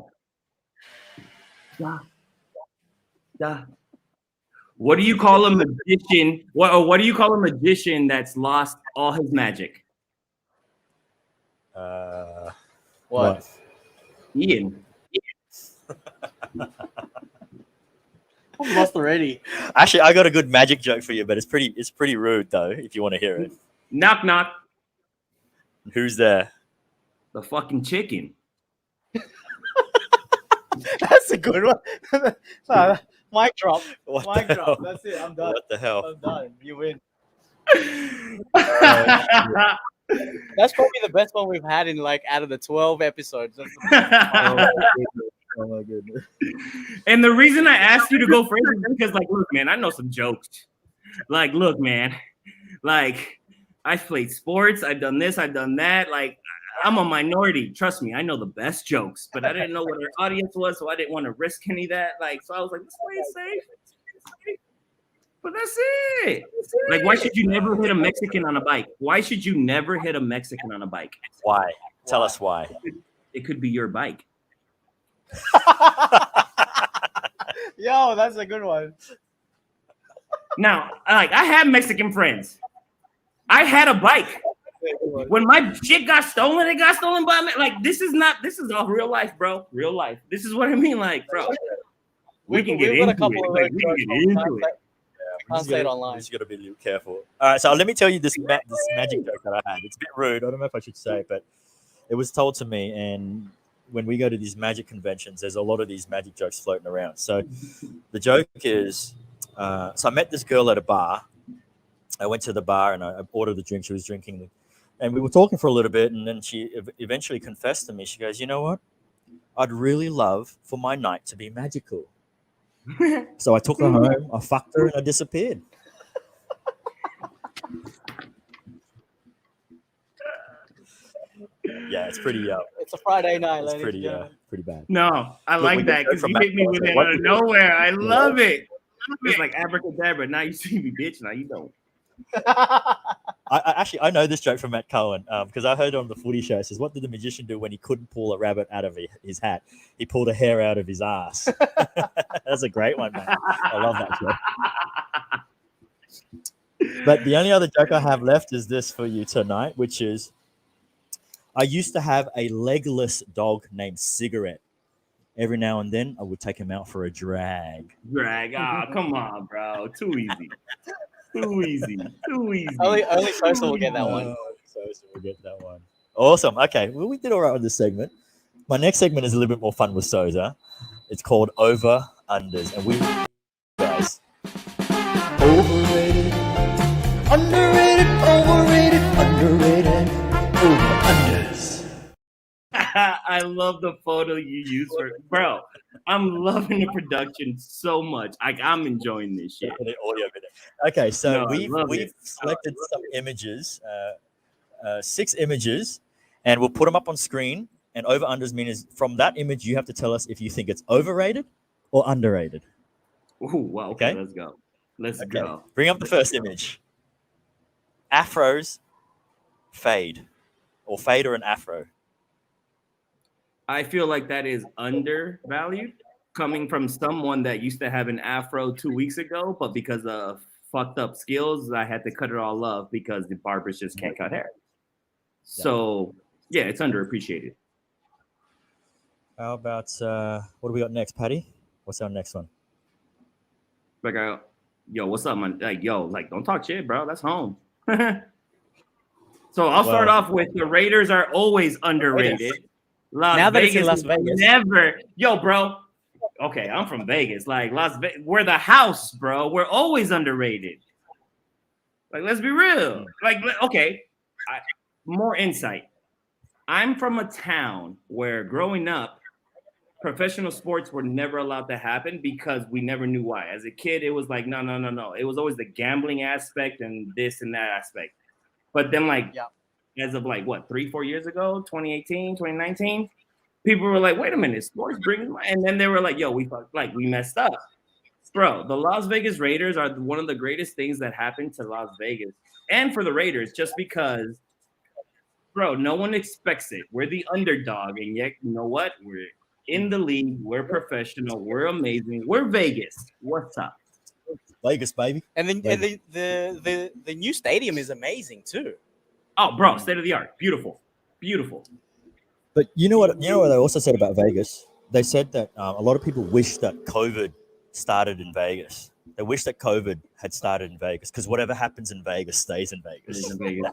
E: Yeah. What do you call a magician? What do you call a magician that's lost all his magic?
F: What?
E: Ian.
C: I'm lost already.
F: Actually, I got a good magic joke for you, but it's pretty rude though. If you want to hear it.
E: Knock knock.
B: Who's there?
E: The fucking chicken.
C: That's a good one. Nah, mic drop.
B: What
C: Mic
B: the
C: drop.
B: hell?
C: That's it. I'm done.
B: What the hell?
C: I'm done. You win. That's probably the best one we've had in like out of the 12 episodes. That's
F: Oh my goodness.
E: And the reason I asked you to go first is because, like, look, man, I know some jokes. Like, look, man, like, I've played sports, I've done this, I've done that. Like, I'm a minority. Trust me, I know the best jokes, but I didn't know what our audience was, so I didn't want to risk any of that. Like, so I was like, let's play it safe. But that's it. Like, why should you never hit a Mexican on a bike? Why should you never hit a Mexican on a bike?
B: Why? Tell us why.
E: It could be your bike.
C: Yo, that's a good one.
E: Now, like, I have Mexican friends. I had a bike. When my shit got stolen, it got stolen by me. Like, this is all real life, bro. Real life. This is what I mean, like, bro. We can get into it. Like, we can get into it.
C: I'll say it online.
F: You just got to be a little careful. All right, so let me tell you this magic joke that I had. It's a bit rude. I don't know if I should say it, but it was told to me. And when we go to these magic conventions, there's a lot of these magic jokes floating around. So the joke is, so I met this girl at a bar. I went to the bar and I ordered the drink. She was drinking, and we were talking for a little bit. And then she eventually confessed to me. She goes, "You know what? I'd really love for my night to be magical." So I took her home, I fucked her, and I disappeared. Yeah, it's pretty.
C: It's a Friday night,
F: It's
C: ladies.
F: pretty bad.
E: No, I
F: Look,
E: like
F: we
E: that
F: can go
E: because
F: from
E: you hit me
F: that
E: with
F: to
E: it
F: what
E: out of
F: we-
E: nowhere. I love it. It's like abracadabra. Now you see me, bitch. Now you don't.
F: I know this joke from Matt Cohen because I heard it on the Footy show. It says, "What did the magician do when he couldn't pull a rabbit out of his hat? He pulled a hair out of his ass." That's a great one, man. I love that joke. But the only other joke I have left is this for you tonight, which is, I used to have a legless dog named Cigarette. Every now and then, I would take him out for a drag.
E: Drag. Ah, come on, bro. Too easy. Too easy. Too easy.
C: Only Sosa will get that one.
F: So we'll get that one. Awesome. Okay. Well, we did all right on this segment. My next segment is a little bit more fun with Sosa. It's called Over Unders. And we guys.
G: Overrated, underrated, overrated, underrated, over unders.
E: I love the photo you use for, bro. I'm loving the production so much. Like, I'm enjoying this shit.
F: The audio video. Okay, so
E: No, I love
F: we've
E: it.
F: selected some images, 6 images, and we'll put them up on screen. And over unders means from that image, you have to tell us if you think it's overrated or underrated.
E: Ooh, well, okay,
F: Okay.
E: let's go. Let's
F: Okay.
E: go.
F: Bring up the first image. Afros fade, or fade or an afro.
E: I feel like that is undervalued coming from someone that used to have an afro 2 weeks ago, but because of fucked up skills, I had to cut it all off because the barbers just can't cut hair. So, yeah, it's underappreciated.
F: How about what do we got next, Patty? What's our next one?
E: Like, yo, what's up, man? Like, yo, like, don't talk shit, bro. That's home. So I'll start off with the Raiders are always underrated.
C: Now that it's in Las Vegas.
E: Never. Yo, bro. Okay, I'm from Vegas. Like, Las Vegas, we're the house, bro. We're always underrated. Like, let's be real. Like, okay, more insight. I'm from a town where growing up, professional sports were never allowed to happen because we never knew why. As a kid, it was like, no. It was always the gambling aspect and this and that aspect. But then, like, as of like, what, 3-4 years ago, 2018, 2019, people were like, wait a minute, sports brings money. And then they were like, yo, we messed up. Bro, the Las Vegas Raiders are one of the greatest things that happened to Las Vegas and for the Raiders, just because, bro, no one expects it. We're the underdog. And yet, you know what? We're in the league. We're professional. We're amazing. We're Vegas. What's up?
F: Vegas, baby.
C: And then the new stadium is amazing too.
E: Oh, bro, state of the art. Beautiful. Beautiful.
F: But you know what they also said about Vegas? They said that a lot of people wish that COVID started in Vegas They wish that COVID had started in Vegas because whatever happens in Vegas stays in Vegas.
E: Stays in Vegas.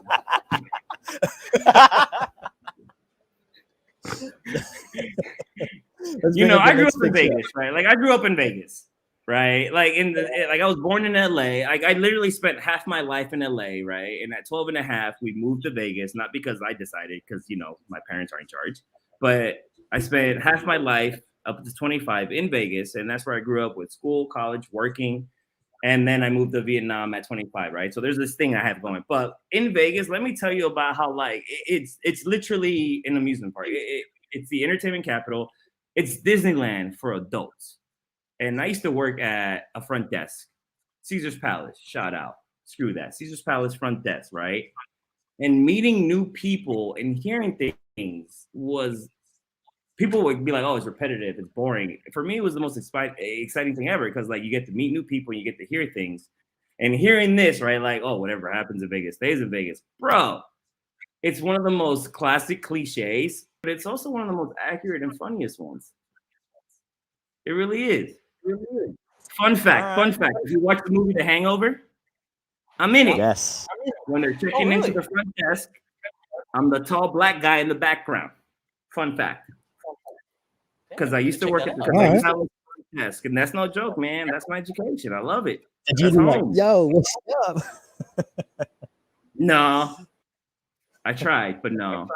E: You know, I grew up in Vegas, right? Like I grew up in Vegas, right? Like like I was born in LA. Like I literally spent half my life in LA, right? And at 12 and a half, we moved to Vegas, not because I decided, because you know, my parents are in charge, but I spent half my life up to 25 in Vegas, and that's where I grew up with school, college, working. And then I moved to Vietnam at 25, right? So there's this thing I have going. But in Vegas, let me tell you about how like it's literally an amusement park. It's the entertainment capital. It's Disneyland for adults. And I used to work at a front desk, Caesar's Palace, shout out. Screw that. Caesar's Palace front desk, right? And meeting new people and hearing things was, people would be like, oh, it's repetitive, it's boring. For me, it was the most exciting thing ever because like you get to meet new people, you get to hear things. And hearing this, right, like, oh, whatever happens in Vegas stays in Vegas. Bro, it's one of the most classic cliches, but it's also one of the most accurate and funniest ones. It really is. Fun fact. If you watch the movie The Hangover, I'm in it.
F: Yes.
E: When they're checking into the front desk, I'm the tall black guy in the background. Fun fact. Because I used to work at the front desk, and that's no joke, man. That's my education. I love it.
F: Did you be like, yo, what's up?
E: No. I tried, but no.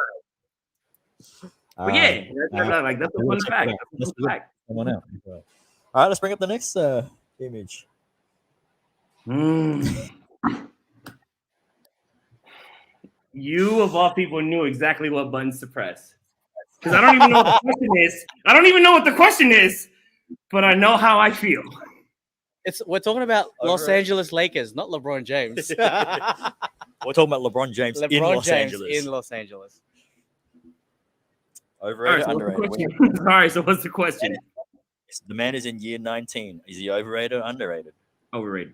E: But yeah, that's a fun fact. That's a fun fact.
F: Someone else. All right, let's bring up the next image.
E: You of all people knew exactly what buttons to press. Because I don't even know what the question is. I don't even know what the question is, but I know how I feel.
C: We're talking about Los Angeles Lakers, not LeBron James.
F: We're talking about LeBron James in Los Angeles.
C: In Los Angeles.
F: Overrated,
E: right, so
F: underrated.
E: Sorry, so what's the question?
F: The man is in year 19. Is he overrated or underrated?
E: Overrated.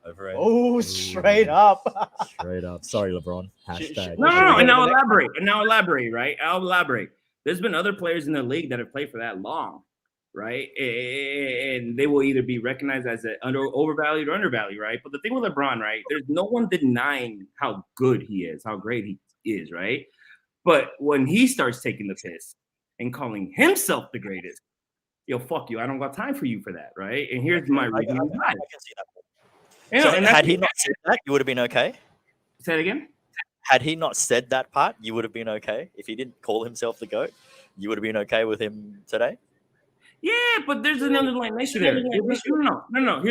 F: Overrated.
C: Oh, straight up.
F: Straight up. Sorry, LeBron. Hashtag.
E: No. And now elaborate, right? I'll elaborate. There's been other players in the league that have played for that long, right? And they will either be recognized as overvalued or undervalued, right? But the thing with LeBron, right? There's no one denying how good he is, how great he is, right? But when he starts taking the piss and calling himself the greatest, yo, fuck you. I don't got time for you for that, right? And here's my reason why.
F: I can see that. So had he not said that, you would have been okay?
E: Say it again?
F: Had he not said that part, you would have been okay? If he didn't call himself the GOAT, you would have been okay with him today?
E: Yeah, but there's an underlying issue there. No.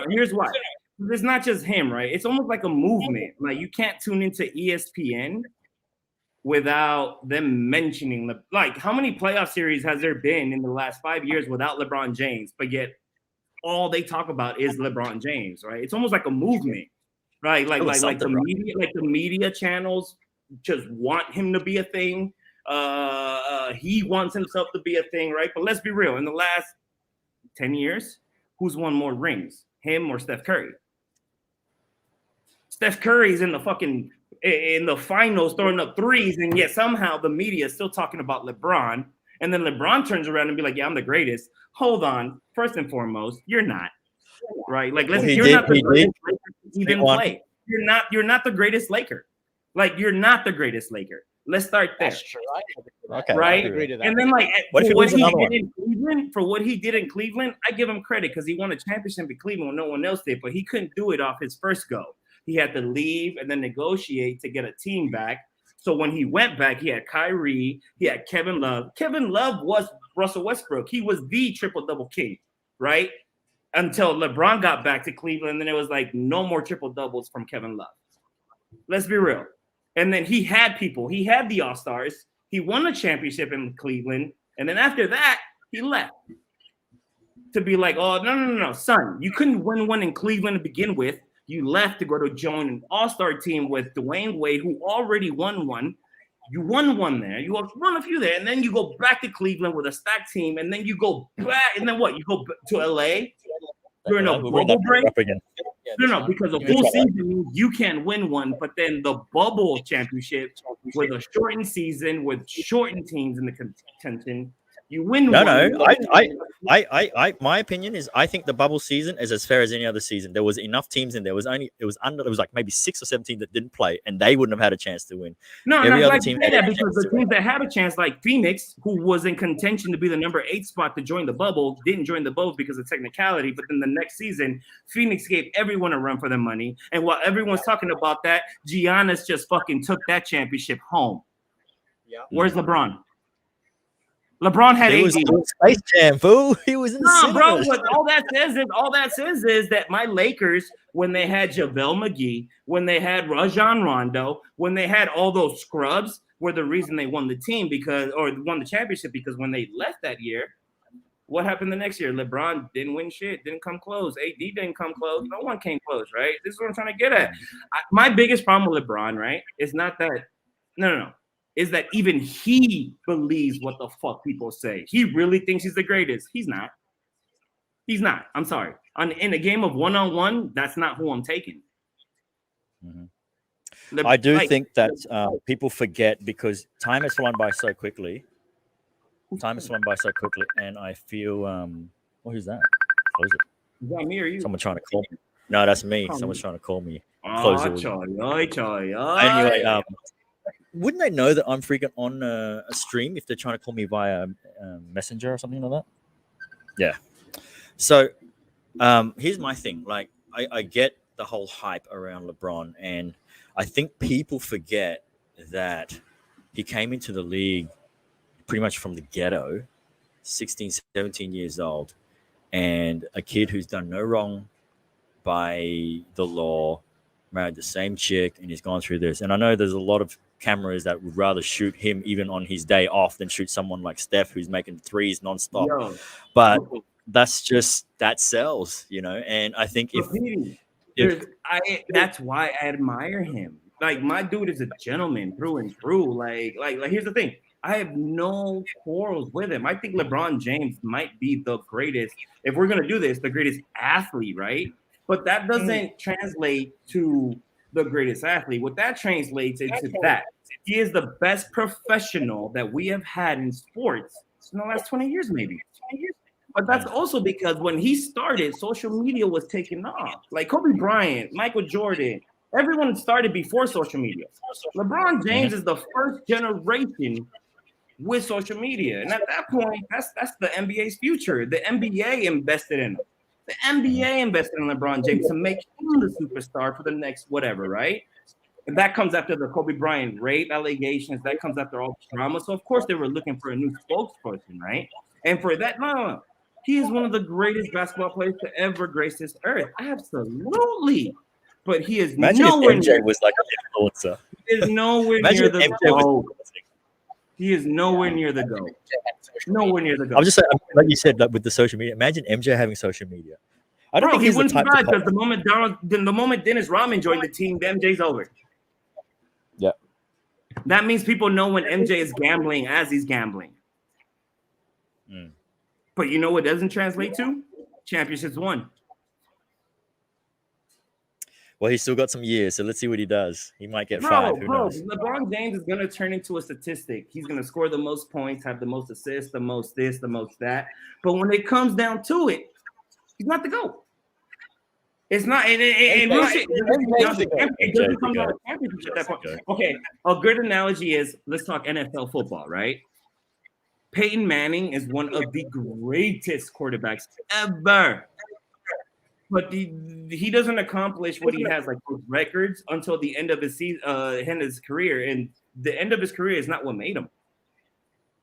E: Here's why. It's not just him, right? It's almost like a movement. Like you can't tune into ESPN without them mentioning like how many playoff series has there been in the last 5 years without LeBron James, but yet all they talk about is LeBron James, right? It's almost like a movement, right? Like the media channels just want him to be a thing. He wants himself to be a thing, right? But let's be real. In the last 10 years, who's won more rings, him or Steph Curry? Steph Curry's in the finals throwing up threes, and yet somehow the media is still talking about LeBron. And then LeBron turns around and be like, yeah, I'm the greatest. Hold on. First and foremost, you're not. Right? Like, listen, you're not the greatest Laker. He didn't play. You're not the greatest Laker. Like, you're not the greatest Laker. Let's start there.
C: That's true.
F: Okay.
E: Right? And then, like, for what he did in Cleveland, I give him credit because he won a championship in Cleveland when no one else did, but he couldn't do it off his first go. He had to leave and then negotiate to get a team back. So when he went back, he had Kyrie, he had Kevin Love. Kevin Love was Russell Westbrook. He was the triple-double king, right? Until LeBron got back to Cleveland, and then it was like no more triple-doubles from Kevin Love. Let's be real. And then he had people. He had the All-Stars. He won a championship in Cleveland. And then after that, he left to be like, oh, no, son. You couldn't win one in Cleveland to begin with. You left to go to join an all-star team with Dwayne Wade, who already won one. You won one there. You won a few there. And then you go back to Cleveland with a stacked team. And then you go back. And then what? You go to LA? You're in a bubble break? No, because the full season, you can't win one. But then the bubble championship with a shortened season, with shortened teams in the contention, You win
B: No,
E: one.
B: no. My opinion is I think the bubble season is as fair as any other season. There was enough teams, and there was like maybe 6 or 7 teams that didn't play, and they wouldn't have had a chance to win.
E: No,
B: Every
E: I'm
B: other
E: glad
B: team
E: you say
B: had
E: that
B: a
E: because
B: chance
E: the
B: to win.
E: teams that had a chance, like Phoenix, who was in contention to be the number 8 spot to join the bubble, didn't join the bubble because of technicality. But then the next season, Phoenix gave everyone a run for their money. And while everyone's talking about that, Giannis just fucking took that championship home.
C: Yeah.
E: Where's LeBron? LeBron had
B: He was
E: 80.
B: in Space Jam, fool. He was in the
E: No, bro.
B: cinemas.
E: What all that says is that my Lakers, when they had JaVale McGee, when they had Rajon Rondo, when they had all those scrubs, were the reason they won the team won the championship because when they left that year, what happened the next year? LeBron didn't win shit, didn't come close. AD didn't come close. No one came close, right? This is what I'm trying to get at. My biggest problem with LeBron, right, is not that. No. Is that even he believes what the fuck people say. He really thinks he's the greatest. He's not. He's not. I'm sorry. In a game of one-on-one, that's not who I'm taking.
B: Mm-hmm. I do think that people forget because time has flown by so quickly. And I feel who's that? Close it.
E: Is that me or you?
B: Someone trying to call me. No, that's me. Someone's trying to call me. Close it. Anyway, wouldn't they know that I'm freaking on a stream if they're trying to call me via Messenger or something like that? Yeah. So here's my thing. Like, I get the whole hype around LeBron, and I think people forget that he came into the league pretty much from the ghetto, 16, 17 years old, and a kid who's done no wrong by the law, married the same chick, and he's gone through this. And I know there's a lot of cameras that would rather shoot him even on his day off than shoot someone like Steph who's making threes nonstop.
E: Yo.
B: But that's just that sells, you know. And I think
E: that's why I admire him. Like, my dude is a gentleman through and through. Like here's the thing. I have no quarrels with him. I think LeBron James might be the greatest, if we're gonna do this, the greatest athlete, right? But that doesn't translate to the greatest athlete. What that translates into that he is the best professional that we have had in sports in the last 20 years, maybe. But that's also because when he started, social media was taking off. Like Kobe Bryant, Michael Jordan, everyone started before social media. LeBron James is the first generation with social media. And at that point, that's the NBA's future. The NBA invested in him. The NBA invested in LeBron James to make him the superstar for the next whatever, right? And that comes after the Kobe Bryant rape allegations. That comes after all the drama. So, of course, they were looking for a new spokesperson, right? And for that, no. He is one of the greatest basketball players to ever grace this earth. Absolutely. But he is nowhere
B: if MJ
E: near.
B: was like an influencer.
E: He is nowhere near the goal. He is nowhere near the goal. Nowhere near the goal.
B: I'm just saying, like you said, like with the social media. Imagine MJ having social media. I don't think
E: he
B: he's
E: wouldn't
B: the type
E: survive
B: to
E: because the moment Dennis Rodman joined the team, MJ's over.
B: Yeah.
E: That means people know when MJ is gambling as he's gambling.
B: Mm.
E: But you know what doesn't translate to? Championships won.
B: Well, he's still got some years, so let's see what he does. He might get 5. Who knows?
E: LeBron James is going to turn into a statistic. He's going to score the most points, have the most assists, the most this, the most that. But when it comes down to it, he's not the GOAT. It's not. And real shit, it doesn't come down to championship at that point. Okay, a good analogy is, let's talk NFL football, right? Peyton Manning is one of the greatest quarterbacks ever. But he doesn't accomplish what he has, like those records, until the end of his season, end of his career. And the end of his career is not what made him.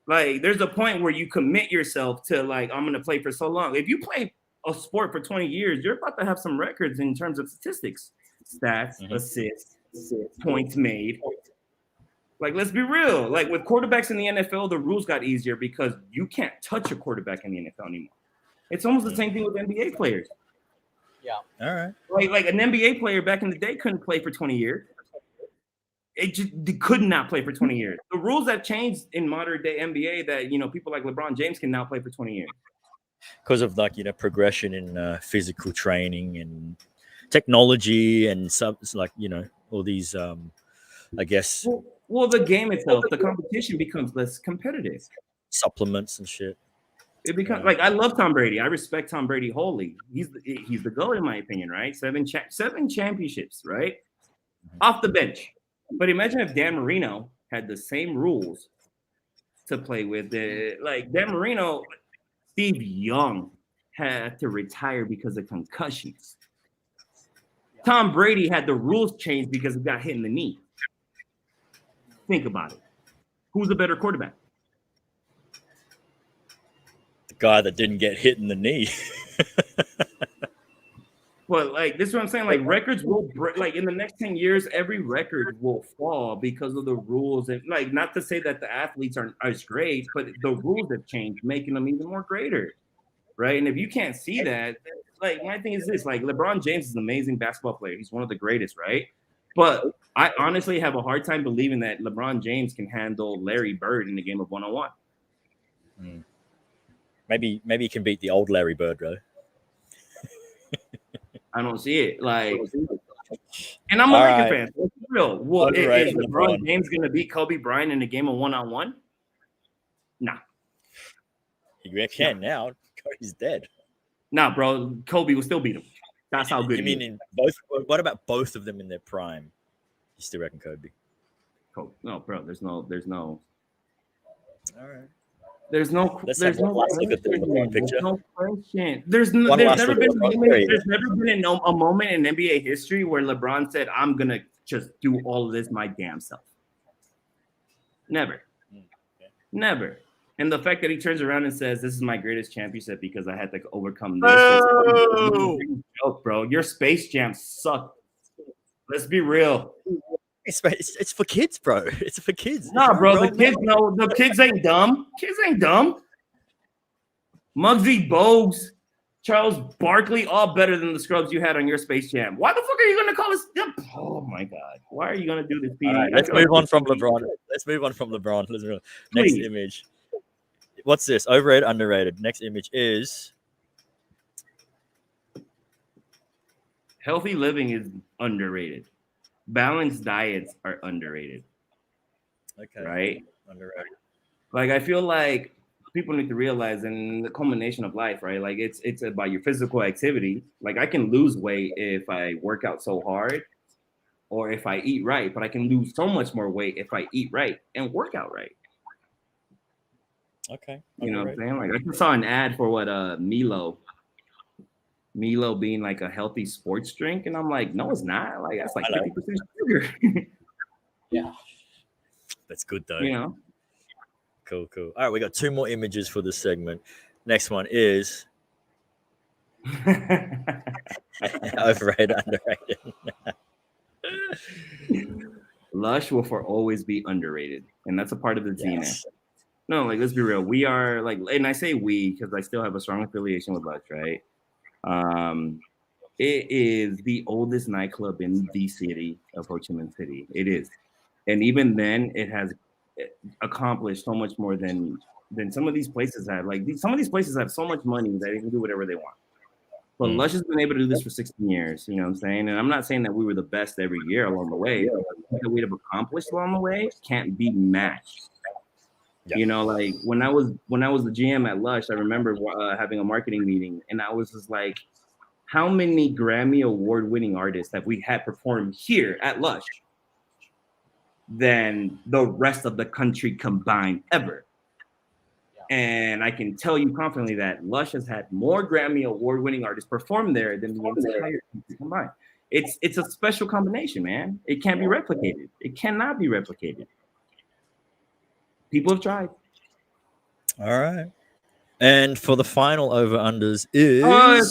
E: Like, there's a point where you commit yourself to, like, I'm going to play for so long. If you play a sport for 20 years, you're about to have some records in terms of statistics, stats, assists, points made. Like, let's be real. Like, with quarterbacks in the NFL, the rules got easier because you can't touch a quarterback in the NFL anymore. It's almost the same thing with NBA players.
C: Yeah.
B: All right.
E: Like an NBA player back in the day couldn't play for 20 years. They could not play for 20 years. The rules have changed in modern day NBA that, you know, people like LeBron James can now play for 20 years.
B: Because of, like, you know, progression in physical training and technology and like, you know, all these, I guess.
E: Well, the game itself, the competition becomes less competitive.
B: supplements and shit.
E: It becomes like I love Tom Brady. I respect Tom Brady wholly. He's the GOAT in my opinion, right? Seven championships, right? Off the bench. But imagine if Dan Marino had the same rules to play with. Like Dan Marino, Steve Young had to retire because of concussions. Tom Brady had the rules changed because he got hit in the knee. Think about it. Who's a better quarterback?
B: The guy that didn't get hit in the knee.
E: But like this is what I'm saying. Like records will break. Like in the next 10 years, every record will fall because of the rules. And like not to say that the athletes aren't as great, but the rules have changed, making them even more greater. Right. And if you can't see that, like my thing is this: like LeBron James is an amazing basketball player. He's one of the greatest, right? But I honestly have a hard time believing that LeBron James can handle Larry Bird in the game of one-on-one.
B: Maybe he can beat the old Larry Bird, though.
E: I don't see it. Like, and I'm a Laker fan. So it's real. Well, is LeBron James going to beat Kobe Bryant in a game of one-on-one? Nah.
B: You can now. Kobe's dead.
E: Nah, bro. Kobe will still beat him. That's how good.
B: You mean in both? What about both of them in their prime? You still reckon Kobe?
E: No, bro. There's no.
B: All right.
E: There's no
B: picture.
E: There's no question. There's never been a moment in NBA history where LeBron said, "I'm gonna just do all of this my damn self." Never. Never. And the fact that he turns around and says, "This is my greatest championship because I had to overcome this." Joke, bro. Your Space Jam sucked. Let's be real.
B: It's for kids, bro. It's for kids.
E: Nah, bro. The kids ain't dumb. Kids ain't dumb. Muggsy Bogues, Charles Barkley, all better than the scrubs you had on your Space Jam. Why the fuck are you gonna call us? Oh my god. Why are you gonna do this?
B: Right, let's move on from LeBron. Next image. What's this? Overrated, underrated. Next image is
E: healthy living is underrated. Balanced diets are underrated.
B: Okay.
E: Right?
B: Underrated.
E: Like I feel like people need to realize in the culmination of life, right? Like it's about your physical activity. Like I can lose weight if I work out so hard or if I eat right, but I can lose so much more weight if I eat right and work out right.
B: Okay.
E: You know what I'm saying? Like I just saw an ad for what Milo being like a healthy sports drink, and I'm like, no, it's not. Like that's like 50% sugar.
B: Yeah, that's good though.
E: You know,
B: cool. All right, we got two more images for this segment. Next one is overrated, underrated.
E: Lush will for always be underrated, and that's a part of the DNA. No, like let's be real. We are like, and I say we because I still have a strong affiliation with Lush, right? It is the oldest nightclub in the city of Ho Chi Minh City. It is, and even then, it has accomplished so much more than some of these places have. Like some of these places have so much money that they can do whatever they want. But Lush has been able to do this for 16 years. You know what I'm saying? And I'm not saying that we were the best every year along the way. That we have accomplished along the way can't be matched. Yeah. You know, like when I was the GM at Lush, I remember having a marketing meeting, and I was just like, how many Grammy award-winning artists have we had perform here at Lush than the rest of the country combined ever? Yeah. And I can tell you confidently that Lush has had more Grammy award-winning artists perform there than the entire country combined. It's a special combination, man. It can't be replicated. It cannot be replicated. People have tried.
B: All right. And for the final over-unders is...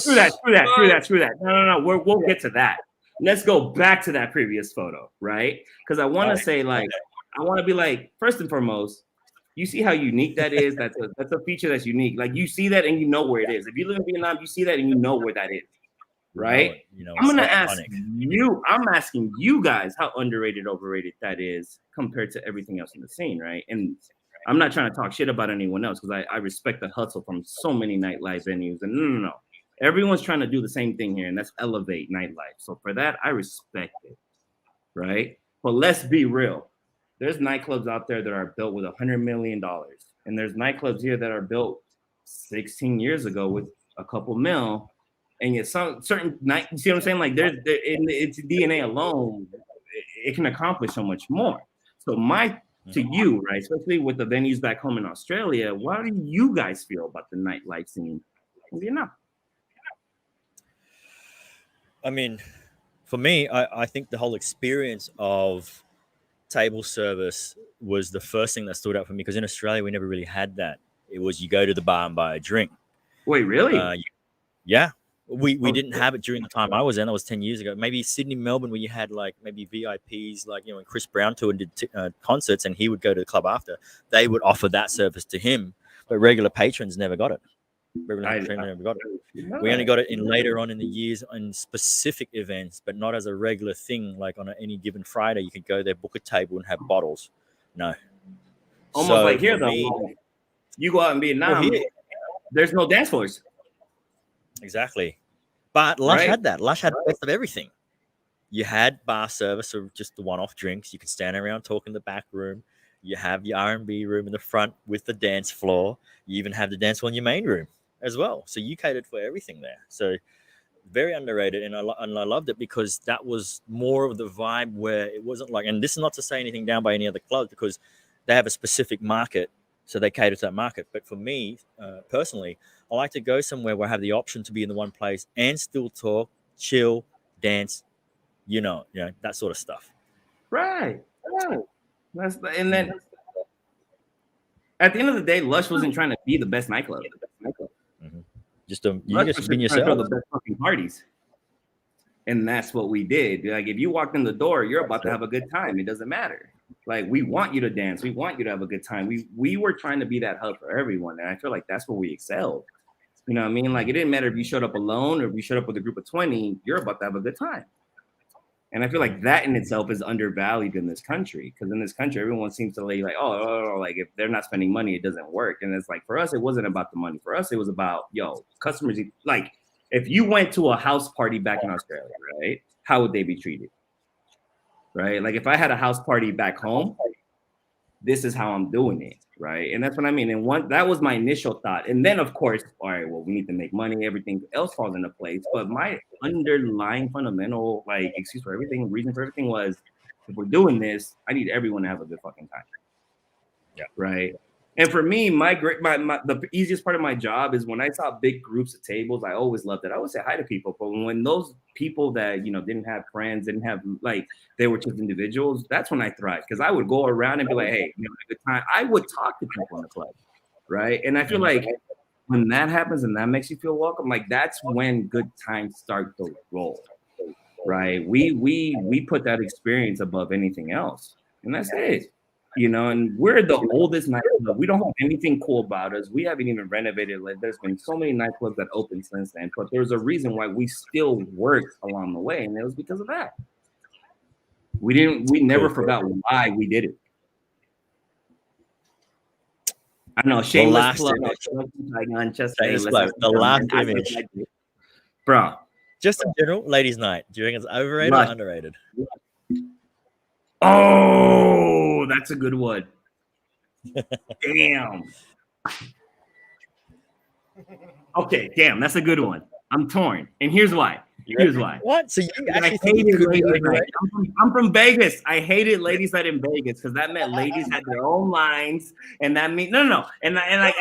E: Screw that. No. We'll get to that. Let's go back to that previous photo, right? Because I want to say, like, I want to be like, first and foremost, you see how unique that is? That's a feature that's unique. Like, you see that and you know where it is. If you live in Vietnam, you see that and you know where that is, right? I'm going to ask you, I'm asking you guys how underrated, overrated that is compared to everything else in the scene, right? And I'm not trying to talk shit about anyone else because I respect the hustle from so many nightlife venues. And no. Everyone's trying to do the same thing here, and that's elevate nightlife. So for that, I respect it, right? But let's be real. There's nightclubs out there that are built with $100 million, And there's nightclubs here that are built 16 years ago with a couple mil, and yet some certain night. You see what I'm saying? Like there's in its DNA alone, it can accomplish so much more. So to you, right, especially with the venues back home in Australia, what do you guys feel about the nightlife scene in Vietnam?
B: I mean, for me, I think the whole experience of table service was the first thing that stood out for me, because in Australia we never really had that. It was you go to the bar and buy a drink.
E: Wait, really?
B: Yeah. We didn't have it during the time I was in. That was 10 years ago. Maybe Sydney, Melbourne, where you had like maybe VIPs, like, you know, when Chris Brown toured and did concerts and he would go to the club after, they would offer that service to him, but regular patrons never got it. We only got it in later on in the years on specific events, but not as a regular thing. Like on any given Friday, you could go there, book a table, and have bottles. No,
E: almost like here though. You go out in Vietnam, there's no dance floors.
B: Exactly, but Lush had that. Lush had the best of everything. You had bar service or just the one-off drinks. You could stand around talk in the back room. You have your R&B room in the front with the dance floor. You even have the dance floor in your main room as well. So you catered for everything there. So very underrated, and I loved it because that was more of the vibe where it wasn't like, and this is not to say anything down by any other clubs because they have a specific market, so they cater to that market. But for me, personally, I like to go somewhere where I have the option to be in the one place and still talk, chill, dance, you know, that sort of stuff.
E: Right. And then at the end of the day, Lush wasn't trying to be the best nightclub.
B: Just being yourself.
E: The best fucking parties, and that's what we did. Like if you walked in the door, you're about to have a good time. It doesn't matter. Like we want you to dance. We want you to have a good time. We were trying to be that hub for everyone, and I feel like that's where we excelled. You know what I mean? Like it didn't matter if you showed up alone or if you showed up with a group of 20. You're about to have a good time. And I feel like that in itself is undervalued in this country, because in this country, everyone seems to like, like if they're not spending money, it doesn't work. And it's like, for us, it wasn't about the money. For us, it was about, customers. Like if you went to a house party back in Australia, right? How would they be treated? Right? Like if I had a house party back home, this is how I'm doing it. Right. And that's what I mean. And that was my initial thought. And then, of course, all right, well, we need to make money. Everything else falls into place. But my underlying fundamental, like, excuse for everything, reason for everything was, if we're doing this, I need everyone to have a good fucking time.
B: Yeah.
E: Right. And for me, the easiest part of my job is when I saw big groups of tables. I always loved it. I would say hi to people, but when those people that didn't have friends, didn't have they were just individuals, that's when I thrived, because I would go around and be like, hey, a good time. I would talk to people in the club, right? And I feel like when that happens and that makes you feel welcome, like that's when good times start to roll, right? We put that experience above anything else, and that's it. And we're the oldest nightclub. We don't have anything cool about us. We haven't even renovated. Like there's been so many nightclubs that opened since then, but there's a reason why we still worked along the way, and it was because of that. We never forgot why we did it. I know, shameless plug.
B: The last image,
E: bro.
B: Just in general, ladies' night. Do you think it's overrated or underrated?
E: Oh, that's a good one. Damn. Okay, damn, that's a good one. I'm torn, and here's why.
B: What? So you actually
E: think it could be overrated? I'm from Vegas. I hated ladies night in Vegas because that meant ladies had their own lines, and that means no. And I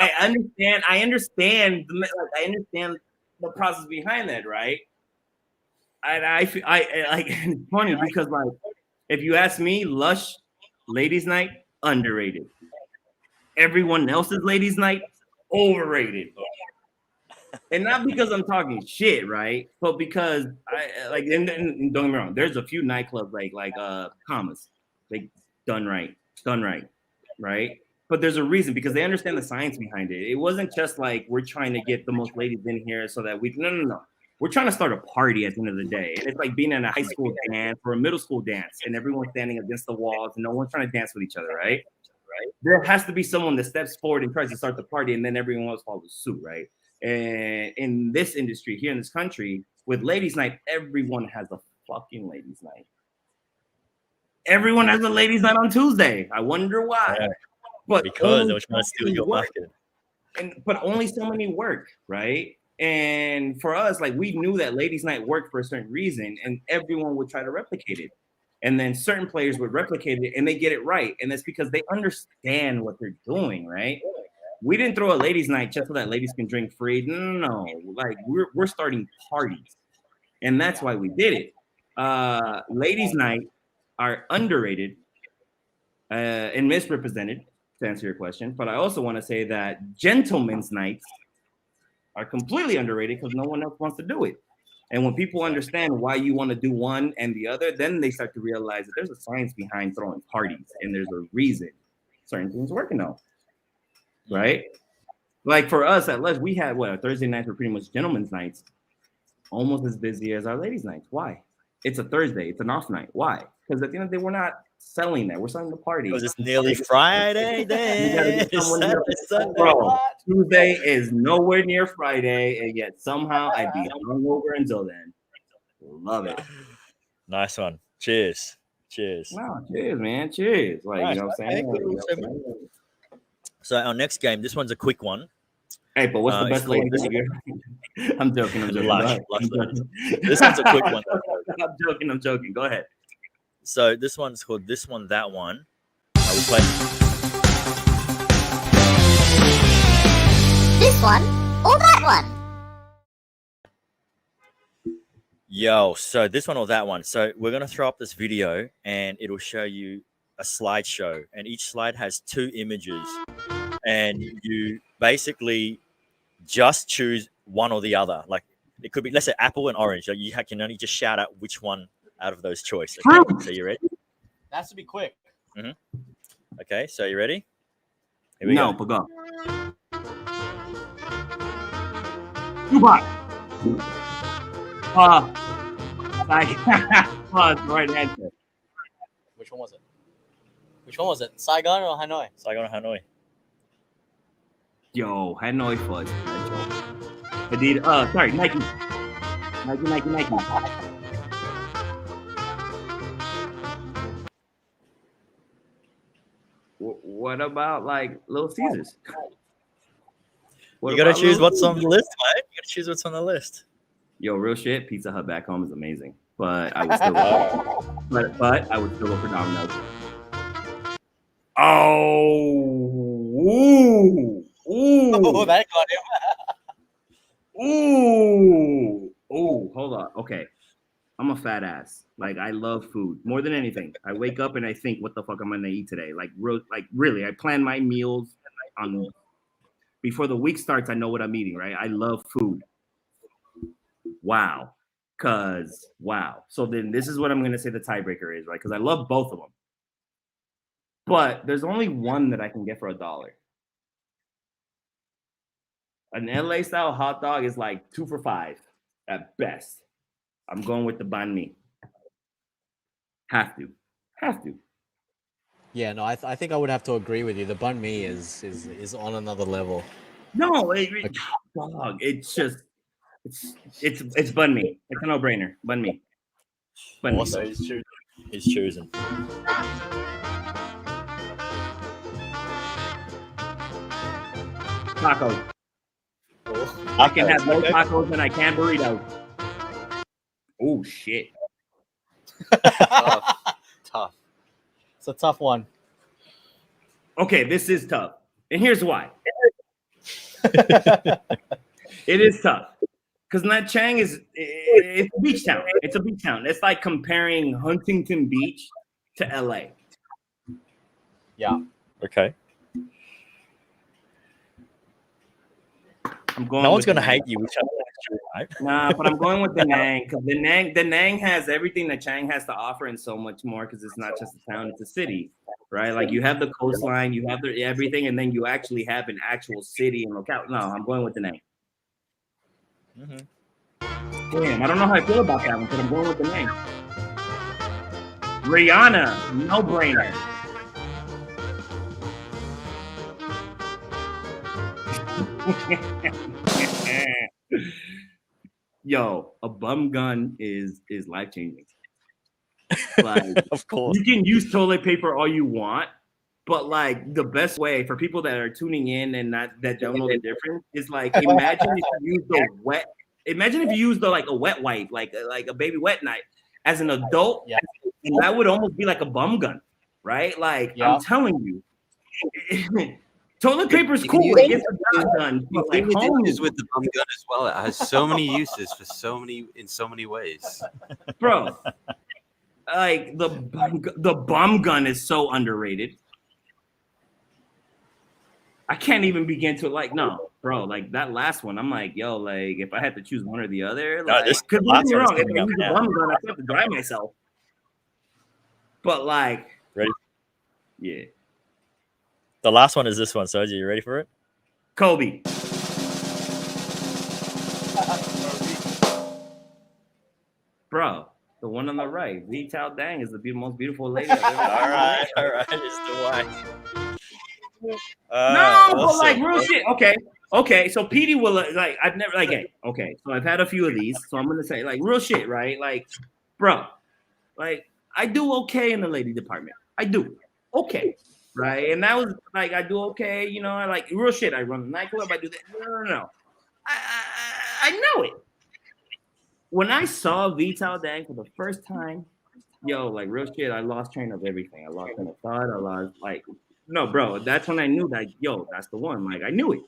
E: understand the process behind that, right? And I like it's funny because like, if you ask me, Lush ladies night underrated. Everyone else's ladies night overrated. And not because I'm talking shit, right? But because and don't get me wrong, there's a few nightclubs like Commas, like done right, right? But there's a reason, because they understand the science behind it. It wasn't just like we're trying to get the most ladies in here so that we no. We're trying to start a party at the end of the day. And it's like being in a high school dance or a middle school dance, and everyone's standing against the walls and no one's trying to dance with each other, right? There has to be someone that steps forward and tries to start the party, and then everyone else follows suit, right? And in this industry, here in this country, with ladies' night, everyone has a fucking ladies' night. Everyone has a ladies' night on Tuesday. I wonder why. but
B: because they
E: only
B: were trying to
E: so
B: steal
E: many
B: your
E: work.
B: market.
E: But only so many work, right? And for us, like we knew that ladies' night worked for a certain reason, and everyone would try to replicate it. And then certain players would replicate it, and they get it right, and that's because they understand what they're doing, right? We didn't throw a ladies' night just so that ladies can drink free. No, like we're starting parties, and that's why we did it. Ladies' night are underrated and misrepresented, to answer your question. But I also want to say that gentlemen's nights are completely underrated because no one else wants to do it. And when people understand why you want to do one and the other, then they start to realize that there's a science behind throwing parties and there's a reason certain things working out. Right? Like for us at Lush, we had what, Thursday nights were pretty much gentlemen's nights, almost as busy as our ladies' nights. Why? It's a Thursday, it's an off night. Why? Because at the end of the day, we're not selling that. We're selling the party.
B: Because it's nearly Friday then.
E: Bro, Tuesday is nowhere near Friday, and yet somehow I'd be hungover until then. Love it.
B: Nice one. Cheers. Cheers.
E: Wow, cheers, man. Cheers. Like,
B: Nice.
E: you know what I'm saying?
B: Okay, cool.
E: You know what I'm saying?
B: So our next game, this one's a quick one.
E: Hey, but what's the
B: it's
E: best lady?
B: called-
E: I'm joking. I'm joking.
B: Lush,
E: Go ahead.
B: Lush. This one's a quick one.
E: I'm joking. Go ahead.
B: So this one's called This One, That One. I will play.
H: This one or that one?
B: Yo, so this one or that one. So we're going to throw up this video and it'll show you a slideshow. And each slide has 2 images. And you basically just choose one or the other. Like it could be, let's say, apple and orange. Like you can only just shout out which one out of those choices. Okay? So you ready?
C: That has to be quick.
B: Okay, so you ready? Here we
E: No,
B: go.
E: but go. Tupac. It's the right answer.
C: Which one was it? Which one was it? Saigon or Hanoi?
B: Saigon or Hanoi?
E: Yo, Hanoi Fudge. Adidas. Sorry, Nike. Nike. What about like Little Caesars? What
B: You got to
E: about
B: choose
E: Little
B: what's on
E: Caesars?
B: the list, mate. You got to choose what's on the list.
E: Yo, real shit. Pizza Hut back home is amazing, but I would still go. but I would still go for Domino's.
C: Oh, that got him.
E: Ooh, hold on. Okay. I'm a fat ass. Like I love food more than anything. I wake up and I think, what the fuck am I gonna eat today? Like really, I plan my meals on before the week starts. I know what I'm eating, right? I love food. Wow. So then this is what I'm gonna say the tiebreaker is, right? Because I love both of them. But there's only one that I can get for $1. An LA style hot dog is like 2 for $5 at best. I'm going with the banh mi. Have to.
C: Yeah, no, I think I would have to agree with you. The banh mi is on another level.
E: No, dog. It's just it's banh mi. It's a no-brainer. Banh mi. Banh mi.
B: So he's choosing.
E: Tacos. I can have no tacos and I can burritos. Oh shit.
C: Tough. It's a tough one.
E: Okay, this is tough. And here's why. It is tough. Because Nat Chang it's a beach town. It's a beach town. It's like comparing Huntington Beach to LA.
C: Yeah.
B: Okay.
E: I'm going.
B: No one's
E: with
B: going to
E: the
B: hate you, which I think, right?
E: Nah, but I'm going with the Nang because the Nang has everything that Chang has to offer and so much more because it's not just a town, it's a city, right? Like you have the coastline, you have the everything, and then you actually have an actual city and locale. No, I'm going with the Nang. Damn, I don't know how I feel about that one, but I'm going with the Nang. Rihanna, no brainer. Yo, a bum gun is life changing. Like,
B: Of course.
E: you can use toilet paper all you want, But like the best way for people that are tuning in and that don't know the difference is like imagine if you use the wet. Imagine if you use the like a wet wipe, like a baby wet night, as an adult, and that would almost be like a bum gun, right? Like I'm telling you, toilet paper is cool. It gets the job done. But like home
D: is with the bum gun as well. It has so many uses in so many ways,
E: bro. Like the bum gun is so underrated. I can't even begin to like no, bro. Like that last one, I'm like, yo, like if I had to choose one or the other, like, because don't get me wrong, if I use the bum gun, I have to dry myself. But like,
B: ready?
E: Yeah.
B: The last one is this one. Soji, you ready for it?
E: Kobe. Bro, the one on the right, V Tao Dang is the most beautiful lady I've ever seen.
B: All right, it's the wife.
E: But like real shit. Okay. So Petey will like I've never like okay. So I've had a few of these. So I'm gonna say like real shit, right? Like, bro, like I do okay in the lady department. I do okay, right? And that was like I do okay. You know, I like real shit. I run the nightclub. I do that. No. I know it. When I saw Vital Dang for the first time, yo, like real shit, I lost train of everything. I lost train of thought. I lost like. No, bro, that's when I knew that, yo, that's the one. Like, I knew it.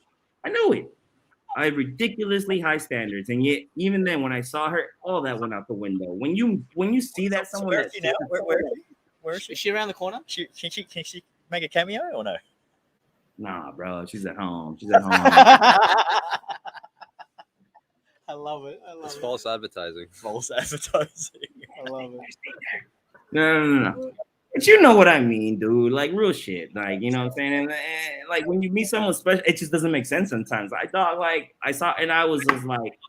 E: I have ridiculously high standards. And yet, even then, when I saw her, all that went out the window. When you see that someone
B: where is she?
C: Is she around the corner?
B: Can she make a cameo or no?
E: Nah, bro, she's at home.
C: I love it.
D: It's false advertising.
C: I love it.
E: No. But you know what I mean, dude. Like real shit. Like, you know what I'm saying? And like when you meet someone special, it just doesn't make sense sometimes. I thought like I saw and I was just like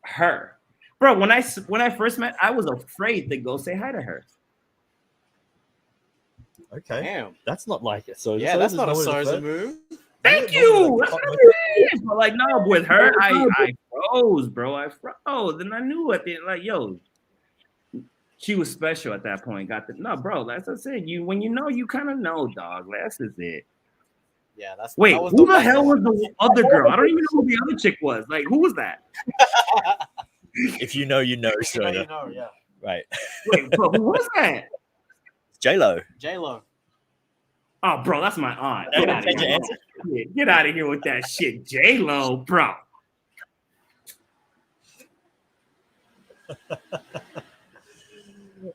E: her. Bro, when I first met, I was afraid to go say hi to her.
F: Okay.
C: Damn.
F: That's not like it. So
C: that's not a Sosa move.
E: Thank you. That's what it is. But like no, with her, I froze, bro. I froze. And I knew at the end, like, yo. She was special at that point. Bro. That's what I said. When you know, you kind of know, dog. That's just it.
C: Yeah,
E: Wait, who the hell was the other girl? I don't even know who the other chick was. Like, who was that?
B: If you know, you know. So
C: you know, yeah.
B: Right.
E: Wait, bro, who was that?
B: J-Lo.
E: Oh, bro, that's my aunt.
B: Get
E: Get out of here with that shit, J-Lo, bro.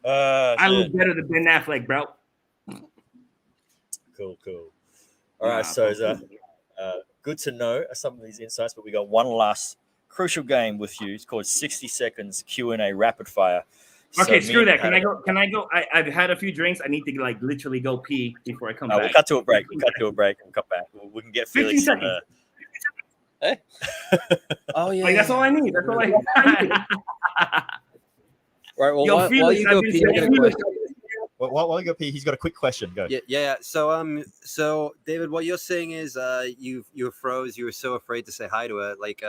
E: I look better than Ben Affleck, bro.
B: Cool. All right, so good to know some of these insights, but we got one last crucial game with you. It's called 60 Seconds Q&A Rapid Fire.
E: Okay, screw that. Can I go? I've had a few drinks. I need to like literally go pee before I come back.
B: We'll cut to a break. And come back. We can get Felix.
E: 15 seconds.
C: Hey. Oh yeah.
E: Like that's all I need. That's all I need.
C: Right. Well,
E: Yo,
C: while
E: Felix,
C: you go pee, I got a question.
F: While you go pee, he's got a quick question. Go.
D: Yeah. So David, what you're saying is, you were froze. You were so afraid to say hi to her. Like,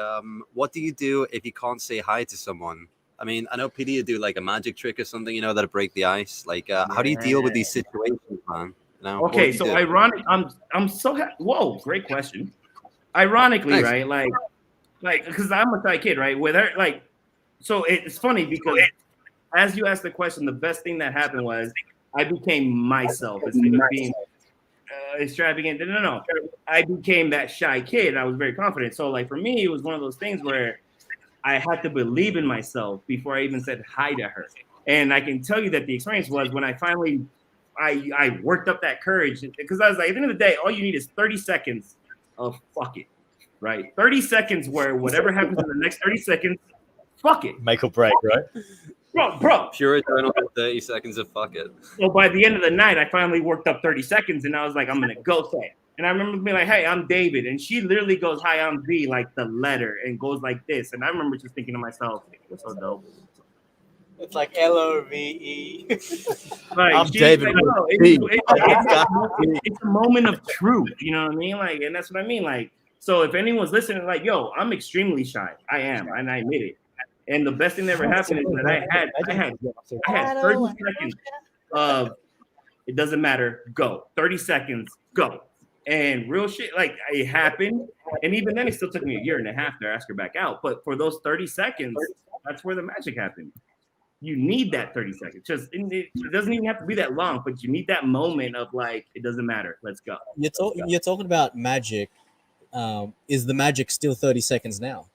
D: what do you do if you can't say hi to someone? I mean, I know PD would do like a magic trick or something, that'll break the ice. Like, how do you deal with these situations, man?
E: Okay, so ironic. I'm so whoa, great question. Ironically,
D: Thanks.
E: right? Like, because I'm a shy kid, right? With her, like, so it's funny because as you asked the question, the best thing that happened was I became myself instead of being extravagant. No. I became that shy kid. I was very confident. So, like, for me, it was one of those things where I had to believe in myself before I even said hi to her. And I can tell you that the experience was when I finally, I worked up that courage because I was like, at the end of the day, all you need is 30 seconds of fuck it, right? 30 seconds where whatever happens in the next 30 seconds, fuck it.
F: Make or break, right?
E: Bro.
D: Pure eternal 30 seconds of fuck it.
E: So by the end of the night, I finally worked up 30 seconds and I was like, I'm going to go say it. And I remember being like, hey, I'm David. And she literally goes, hi, I'm V, like the letter, and goes like this. And I remember just thinking to myself, that's so dope.
C: It's like LOVE.
E: Like,
F: I'm David.
E: Like, bro, it's a moment of truth. You know what I mean? Like, and that's what I mean. Like, so if anyone's listening, like, yo, I'm extremely shy. I am, and I admit it. And the best thing that ever happened is that I had 30 seconds of It doesn't matter. Go. 30 seconds. Go. And real shit, like it happened. And even then, it still took me a year and a half to ask her back out. But for those 30 seconds, that's where the magic happened. You need that 30 seconds. It doesn't even have to be that long, but you need that moment of like, it doesn't matter. Let's go.
C: You're talking about magic. Is the magic still 30 seconds now?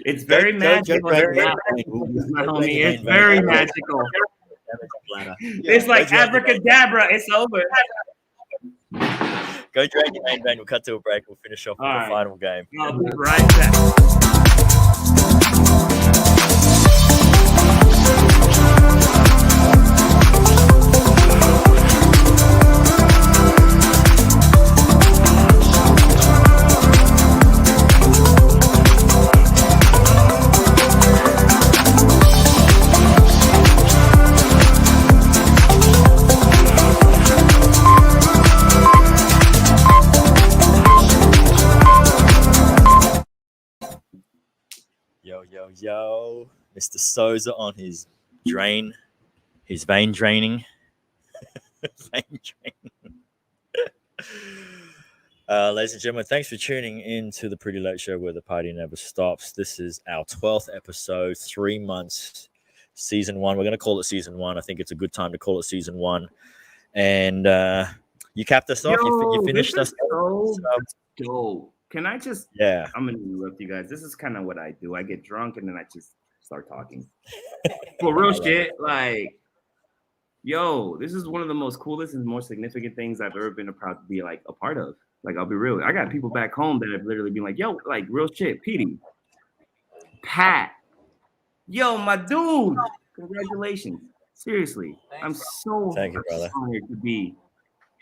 E: It's very magical. It's very magical. It's like abracadabra. It's over.
B: Go drag your main vein. We'll cut to a break. We'll finish off with the final game.
E: I'll be right back.
B: Yo, Mr. Sosa on his vein draining. Ladies and gentlemen, thanks for tuning in to the Pretty Late Show where the party never stops. This is our 12th episode, 3 months, season 1. We're going to call it season 1. I think it's a good time to call it season 1. And you capped us off. You finished us.
E: Dope. Can I just?
B: Yeah.
E: I'm gonna interrupt you guys. This is kind of what I do. I get drunk and then I just start talking. For real shit, like, yo, this is one of the most coolest and most significant things I've ever been proud to be like a part of. Like, I'll be real. I got people back home that have literally been like, yo, like real shit, Petey, Pat, yo, my dude, congratulations. Seriously, I'm so honored to be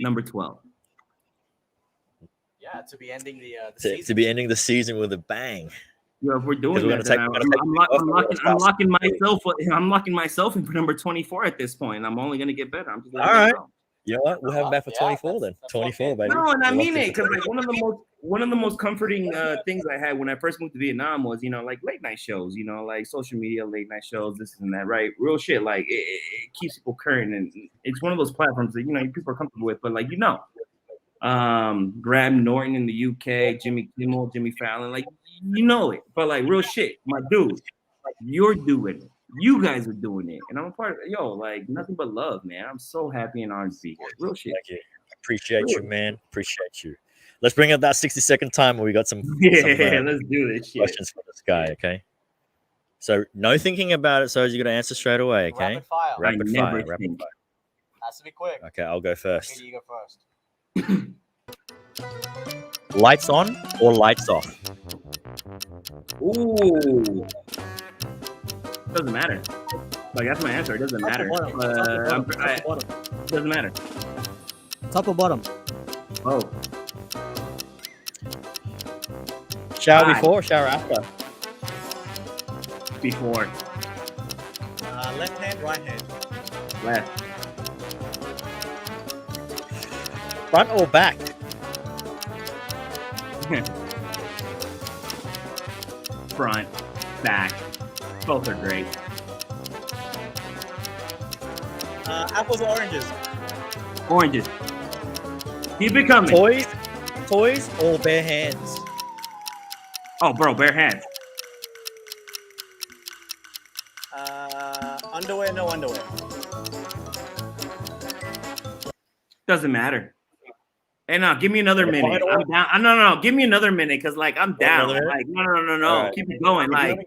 E: number 12.
C: Yeah, to be ending the
B: season. To be ending the season with a bang.
E: Yeah, if we're doing that, I'm locking myself in for number 24 at this point. I'm only gonna get better. I'm just
B: all right. You know what? We'll have him back for 24 then. 24, baby.
E: No, and I mean it because like one of the most comforting things I had when I first moved to Vietnam was, you know, like late night shows, you know, like social media late night shows, this and that, right? Real shit. Like it keeps people current, and it's one of those platforms that, you know, people are comfortable with, but like, you know. Graham Norton in the UK, Jimmy Kimmel, Jimmy Fallon, like, you know it. But like real shit, my dude, you're doing it. You guys are doing it, and I'm a part of it. Yo, like nothing but love, man. I'm so happy and honored to be here. Real shit.
B: Thank you. Appreciate you, man. Appreciate you. Let's bring up that 60-second time where we got some.
E: Let's do this shit.
B: Questions for this guy, okay? So no thinking about it. So you're gonna answer straight away, okay? Rapid fire.
C: Has to be quick.
B: Okay, I'll go first.
C: Okay, you go first.
B: Lights on or lights off?
E: Ooh. Doesn't matter. Like, that's my answer. It doesn't matter. Doesn't matter.
C: Top or bottom?
E: Oh.
B: Shower before or shower after?
E: Before.
C: Left hand, right hand?
E: Left.
B: Front or back?
E: Front, back, both are great.
C: Apples or oranges?
E: Oranges. Keep it coming.
B: Toys or bare hands?
E: Oh, bro, bare hands.
C: Underwear, no underwear.
E: Doesn't matter. Hey, no, give me another minute. I'm down. No, give me another minute, cause like I'm down. Like no. Right. Keep it going. Like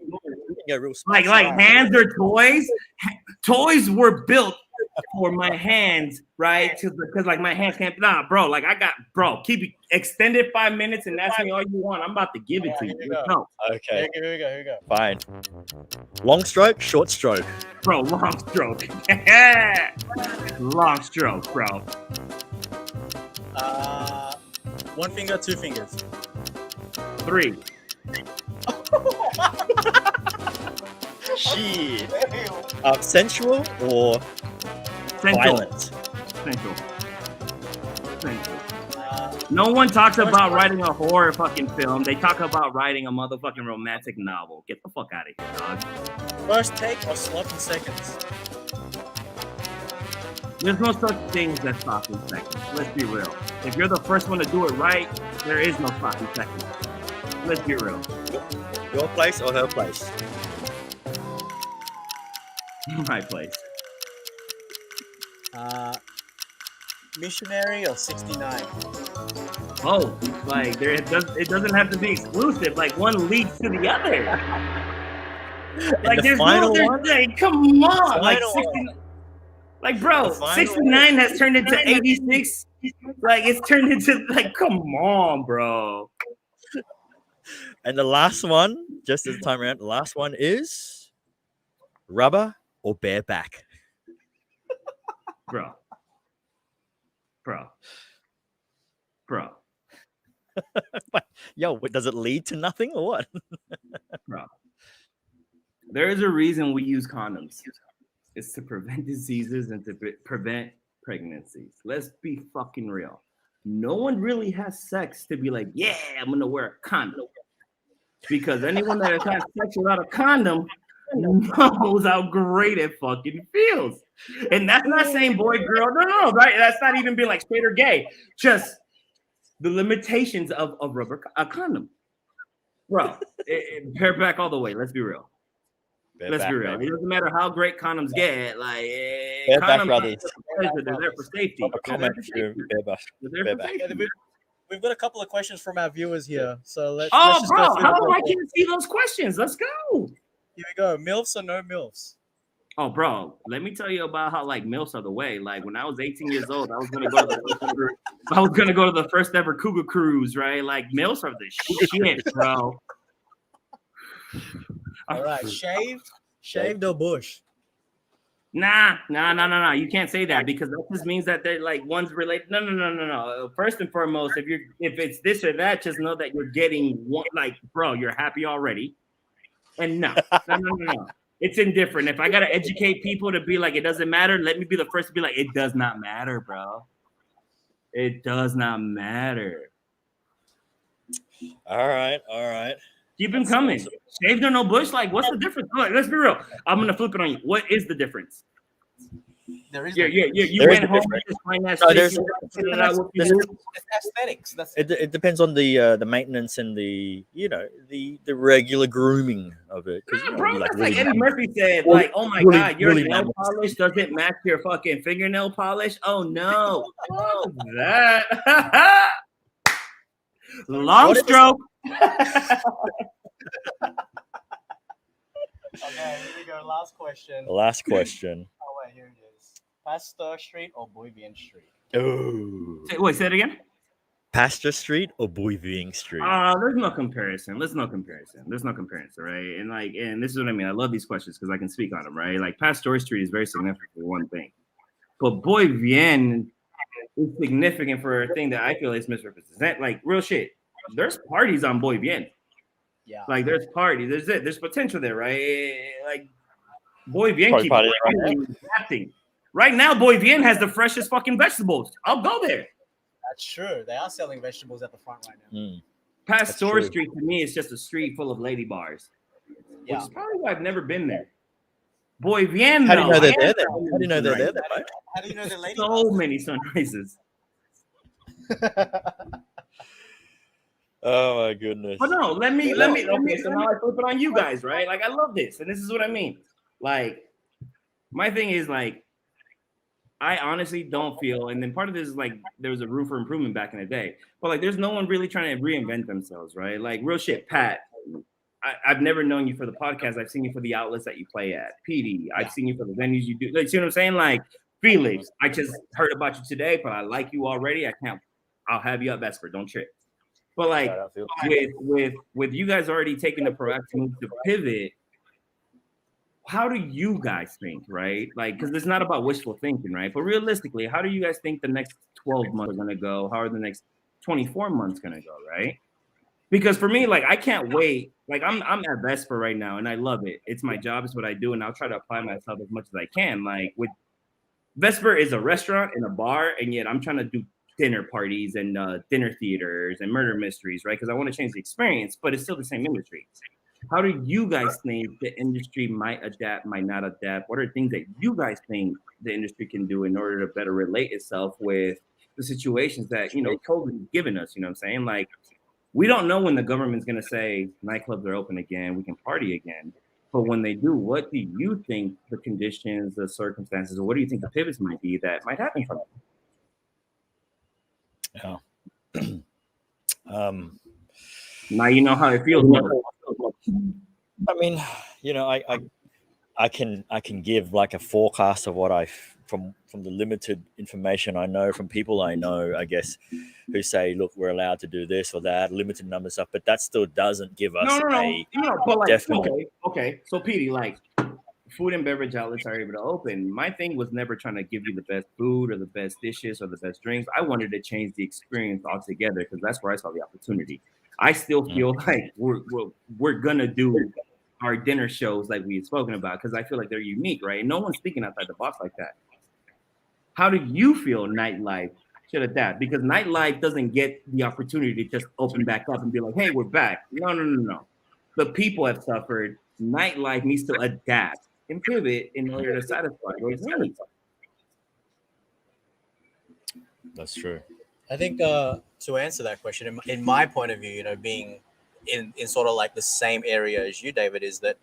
E: hands are toys. Toys were built for my hands, right? Because like my hands can't. Nah, bro. Like keep it extended 5 minutes and ask me all you want. I'm about to give it to you. No.
B: Okay.
C: Here we go.
B: Fine. Long stroke, short stroke.
E: Bro, long stroke. Long stroke, bro.
C: One finger, two fingers.
E: 3.
B: Shit. Sensual or violent?
E: Sensual. No one talks about writing a horror fucking film. They talk about writing a motherfucking romantic novel. Get the fuck out of here, dog.
C: First take or sloppy seconds?
E: There's no such thing as sloppy seconds. Let's be real. If you're the first one to do it right, there is no sloppy seconds. Let's be real.
F: Your place or her place?
E: My place.
C: Missionary or 69?
E: Oh, like it doesn't have to be exclusive. Like one leads to the other. Like there's no, like come on, like 69. Like bro, 69 has turned into 86. Like it's turned into like come on, bro.
F: And the last one, just this time around, the last one is rubber or bareback.
E: Bro.
F: Yo, does it lead to nothing or what?
E: Bro. There is a reason we use condoms. It's to prevent diseases and to prevent pregnancies. Let's be fucking real. No one really has sex to be like, yeah, I'm gonna wear a condom. Because anyone that has had sex without a condom knows how great it fucking feels. And that's not saying boy, girl, no, right? That's not even being like straight or gay. Just the limitations of a condom. Bro, bareback all the way. Let's be real. Let's be real. It doesn't matter how great condoms get. Like,
F: bareback brothers.
E: They're there for safety.
C: We've got a couple of questions from our viewers here. So let's
E: just
C: go
E: bro,
C: through
E: how do I can't see those questions? Let's go.
C: Here we go. MILFs or no MILFs?
E: Oh, bro, let me tell you about how like MILFs are the way. Like when I was 18 years old, I was gonna go to the first ever Cougar cruise, right? Like MILFs are the shit, bro.
C: All right, shaved or bush?
E: Nah. You can't say that because that just means that they're like one's related. No. First and foremost, if it's this or that, just know that you're getting one. Like, bro, you're happy already. And no. It's indifferent. If I gotta educate people to be like, it doesn't matter, let me be the first to be like, it does not matter, bro. It does not matter.
F: All right.
E: Keep them coming. Awesome. Shaved or no bush? Like, what's the difference? Like, let's be real. I'm gonna flip it on you. What is the difference?
C: There is.
E: You went home and just find that.
F: There's
C: aesthetics.
F: It depends on the maintenance and the regular grooming of it.
E: Nah, bro, that's like Eddie Murphy said. Like, oh my god, your nail polish doesn't match your fucking fingernail polish. Oh no. Oh, that. Long stroke.
C: Okay, here we go. Last question.
F: Oh,
C: wait, here it is. Pasteur Street or Boivien Street?
F: Oh.
E: Wait, say it again.
F: Pasteur Street or Boivien Street?
E: There's no comparison. There's no comparison, right? And this is what I mean. I love these questions because I can speak on them, right? Like Pasteur Street is very significant for one thing, but Boivien is significant for a thing that I feel is misrepresented. Like real shit. There's parties on Boivien.
C: Yeah.
E: Like there's parties. There's potential there, right? Like Boivien keeps right now. Boivien has the freshest fucking vegetables. I'll go there.
C: That's true. They are selling vegetables at the front right now.
E: Pasteur Street to me is just a street full of lady bars.
C: Yeah.
E: Which is probably why I've never been there. Boivien,
F: how do you know they're there? How do you know they're there?
C: How do you know they're lady
E: so
C: bars?
E: many sunrises.
F: Oh my goodness.
E: But no, let me. Okay, so now I flip it on you guys, right? Like I love this, and this is what I mean. Like, my thing is like, I honestly don't feel, and then part of this is like there was a room for improvement back in the day, but like there's no one really trying to reinvent themselves, right? Like real shit, Pat. I've never known you for the podcast. I've seen you for the outlets that you play at. PD, I've seen you for the venues you do. Like, see what I'm saying? Like Felix, I just heard about you today, but I like you already. I'll have you at Vesper. Don't trip. But like with you guys already taking the proactive move to pivot, how do you guys think, right? Like, because it's not about wishful thinking, right? But realistically, how do you guys think the next 12 months are gonna go? How are the next 24 months gonna go, right? Because for me, like I can't wait. Like I'm at Vesper right now and I love it. It's my job, it's what I do, and I'll try to apply myself as much as I can. Like with Vesper is a restaurant and a bar, and yet I'm trying to do dinner parties and dinner theaters and murder mysteries, right? Because I want to change the experience, but it's still the same industry. How do you guys think the industry might adapt, might not adapt? What are things that you guys think the industry can do in order to better relate itself with the situations that, you know, COVID has given us? You know what I'm saying? Like, we don't know when the government's going to say nightclubs are open again, we can party again. But when they do, what do you think the conditions, the circumstances, or what do you think the pivots might be that might happen from it?
F: Yeah.
E: Now you know how it feels.
F: I mean, you know, I can give like a forecast of what from the limited information I know from people I know, I guess, who say, look, we're allowed to do this or that, limited number of stuff, but that still doesn't give us
E: but like,
F: definite.
E: Okay. So Petey, like, food and beverage outlets are able to open. My thing was never trying to give you the best food or the best dishes or the best drinks. I wanted to change the experience altogether because that's where I saw the opportunity. I still feel like we're gonna do our dinner shows like we had spoken about because I feel like they're unique, right? And no one's thinking outside the box like that. How do you feel nightlife should adapt? Because nightlife doesn't get the opportunity to just open back up and be like, hey, we're back. No. The people have suffered. Nightlife needs to adapt and pivot in order to satisfy those needs.
F: That's true.
C: I think to answer that question, in my point of view, you know, being in sort of like the same area as you, David, is that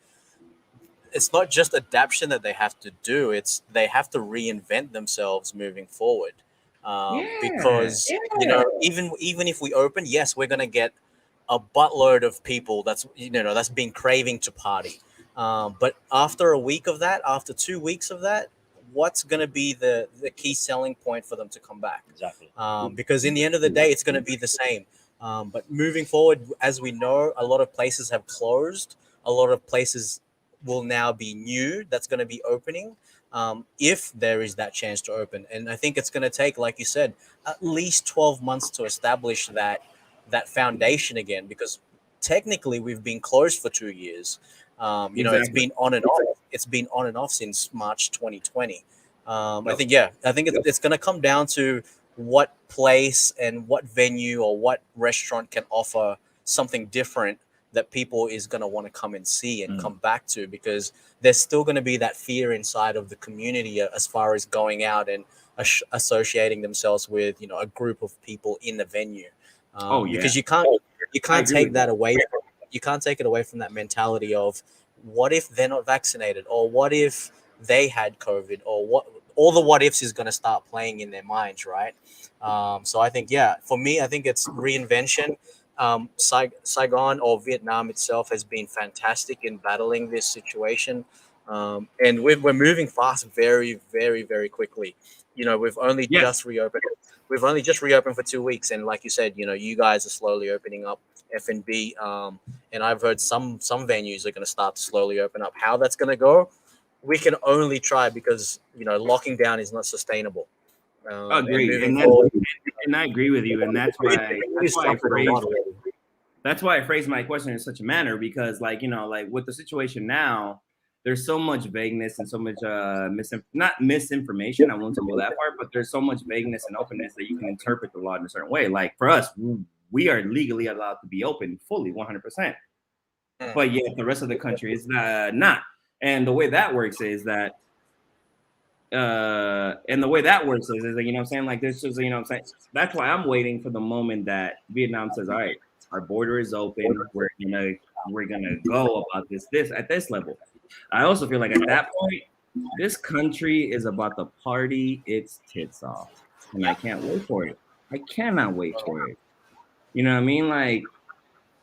C: it's not just adaptation that they have to do; it's they have to reinvent themselves moving forward. Because you know, even if we open, yes, we're going to get a buttload of people that's been craving to party. But after a week of that, after 2 weeks of that, what's going to be the key selling point for them to come back?
F: Exactly.
C: Because in the end of the day, it's going to be the same. But moving forward, as we know, a lot of places have closed. A lot of places will now be new that's going to be opening if there is that chance to open. And I think it's going to take, like you said, at least 12 months to establish that foundation again, because technically we've been closed for 2 years. You know, it's been on and off. It's been on and off since March 2020. I think it's going to come down to what place and what venue or what restaurant can offer something different that people is going to want to come and see and come back to, because there's still going to be that fear inside of the community as far as going out and associating themselves with, you know, a group of people in the venue. Because you can't take that away. You can't take it away from that mentality of what if they're not vaccinated, or what if they had COVID, or what all the what ifs is going to start playing in their minds, right? So I think, for me, I think it's reinvention. Saigon or Vietnam itself has been fantastic in battling this situation. And we're moving fast very, very, very quickly. You know, we've only just reopened. We've only just reopened for 2 weeks. And like you said, you know, you guys are slowly opening up F&B. And I've heard some venues are going to start to slowly open up. How that's going to go, we can only try, because, you know, locking down is not sustainable.
E: Agreed. And I agree with you. And that's why I phrased my question in such a manner, because, like, you know, like with the situation now, there's so much vagueness and so much not misinformation. I won't go that far, but there's so much vagueness and openness that you can interpret the law in a certain way. Like for us, we are legally allowed to be open fully 100%. But yet the rest of the country is not. And the way that works is that you know what I'm saying? Like this is, you know what I'm saying? That's why I'm waiting for the moment that Vietnam says, all right, our border is open. We're gonna go about this at this level. I also feel like at that point, this country is about to party its tits off. And I can't wait for it. I cannot wait for it. You know what I mean? Like,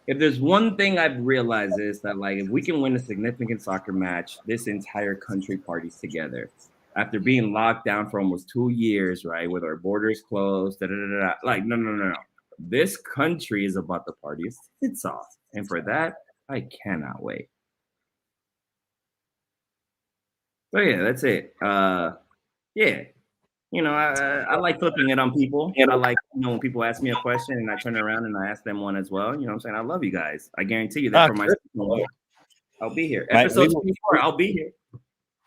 E: if there's one thing I've realized is that, like, if we can win a significant soccer match, this entire country parties together. After being locked down for almost 2 years, right, with our borders closed, like, no. This country is about to party its tits off. And for that, I cannot wait. So yeah, that's it. You know, I like flipping it on people. I like, you know, when people ask me a question and I turn around and I ask them one as well. You know what I'm saying? I love you guys. I guarantee you that for my I'll be here. Episode 24, I'll be here.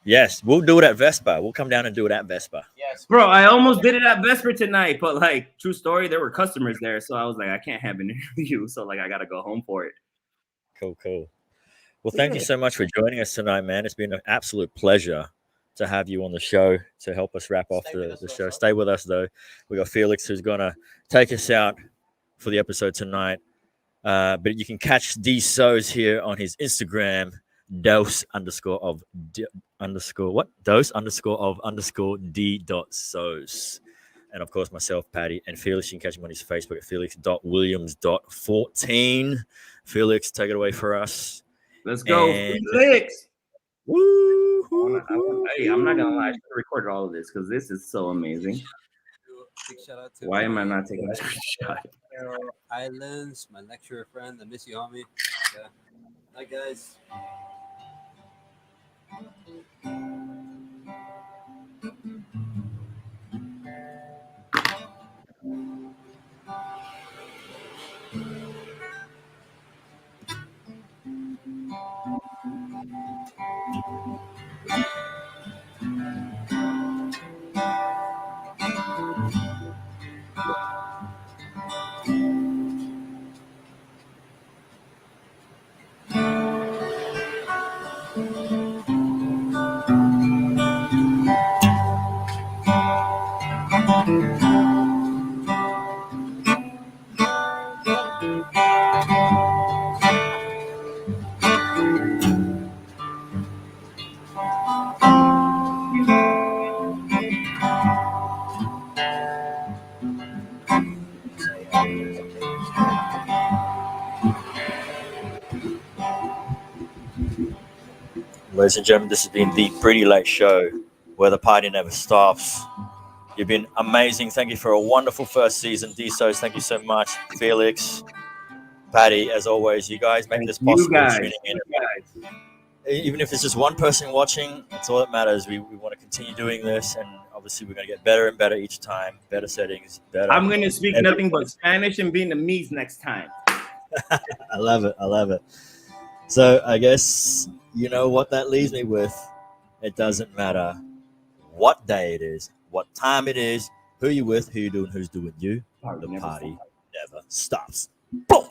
F: Yes, we'll do it at Vespa. We'll come down and do it at Vespa.
C: Yes,
E: Bro, I almost did it at Vesper tonight, but like, true story, there were customers there, so I was like, I can't have an interview, so like, I gotta go home for it.
F: Cool. Well, thank you so much for joining us tonight, man. It's been an absolute pleasure to have you on the show to help us wrap off the show. Stay with us, though. We got Felix, who's going to take us out for the episode tonight. But you can catch D Sos here on his Instagram, dose_of d.sos. And of course, myself, Patty, and Felix. You can catch him on his Facebook at felix.williams.14. Felix, take it away for us.
E: Let's go, Felix.
F: Woo!
E: Hey, I'm not gonna lie, I should have recorded all of this because this is so amazing.
D: Big shout out to
E: Why am I not taking a screenshot?
D: Islands, my lecturer friend. I miss you, homie. Yeah. Hi, guys.
F: Ladies and gentlemen, this has been the Pretty Late Show, where the party never stops. You've been amazing. Thank you for a wonderful first season. D-Sos, thank you so much. Felix, Patty, as always, you guys make this possible. Tuning in. Even if it's just one person watching, that's all that matters. We want to continue doing this, and obviously we're going to get better and better each time. Better settings, better.
E: I'm going to speak nothing but Spanish and Vietnamese next time.
F: I love it. So I guess you know what that leaves me with. It doesn't matter what day it is, what time it is, who you're with, who you're doing, who's doing you. The party never stops. Boom!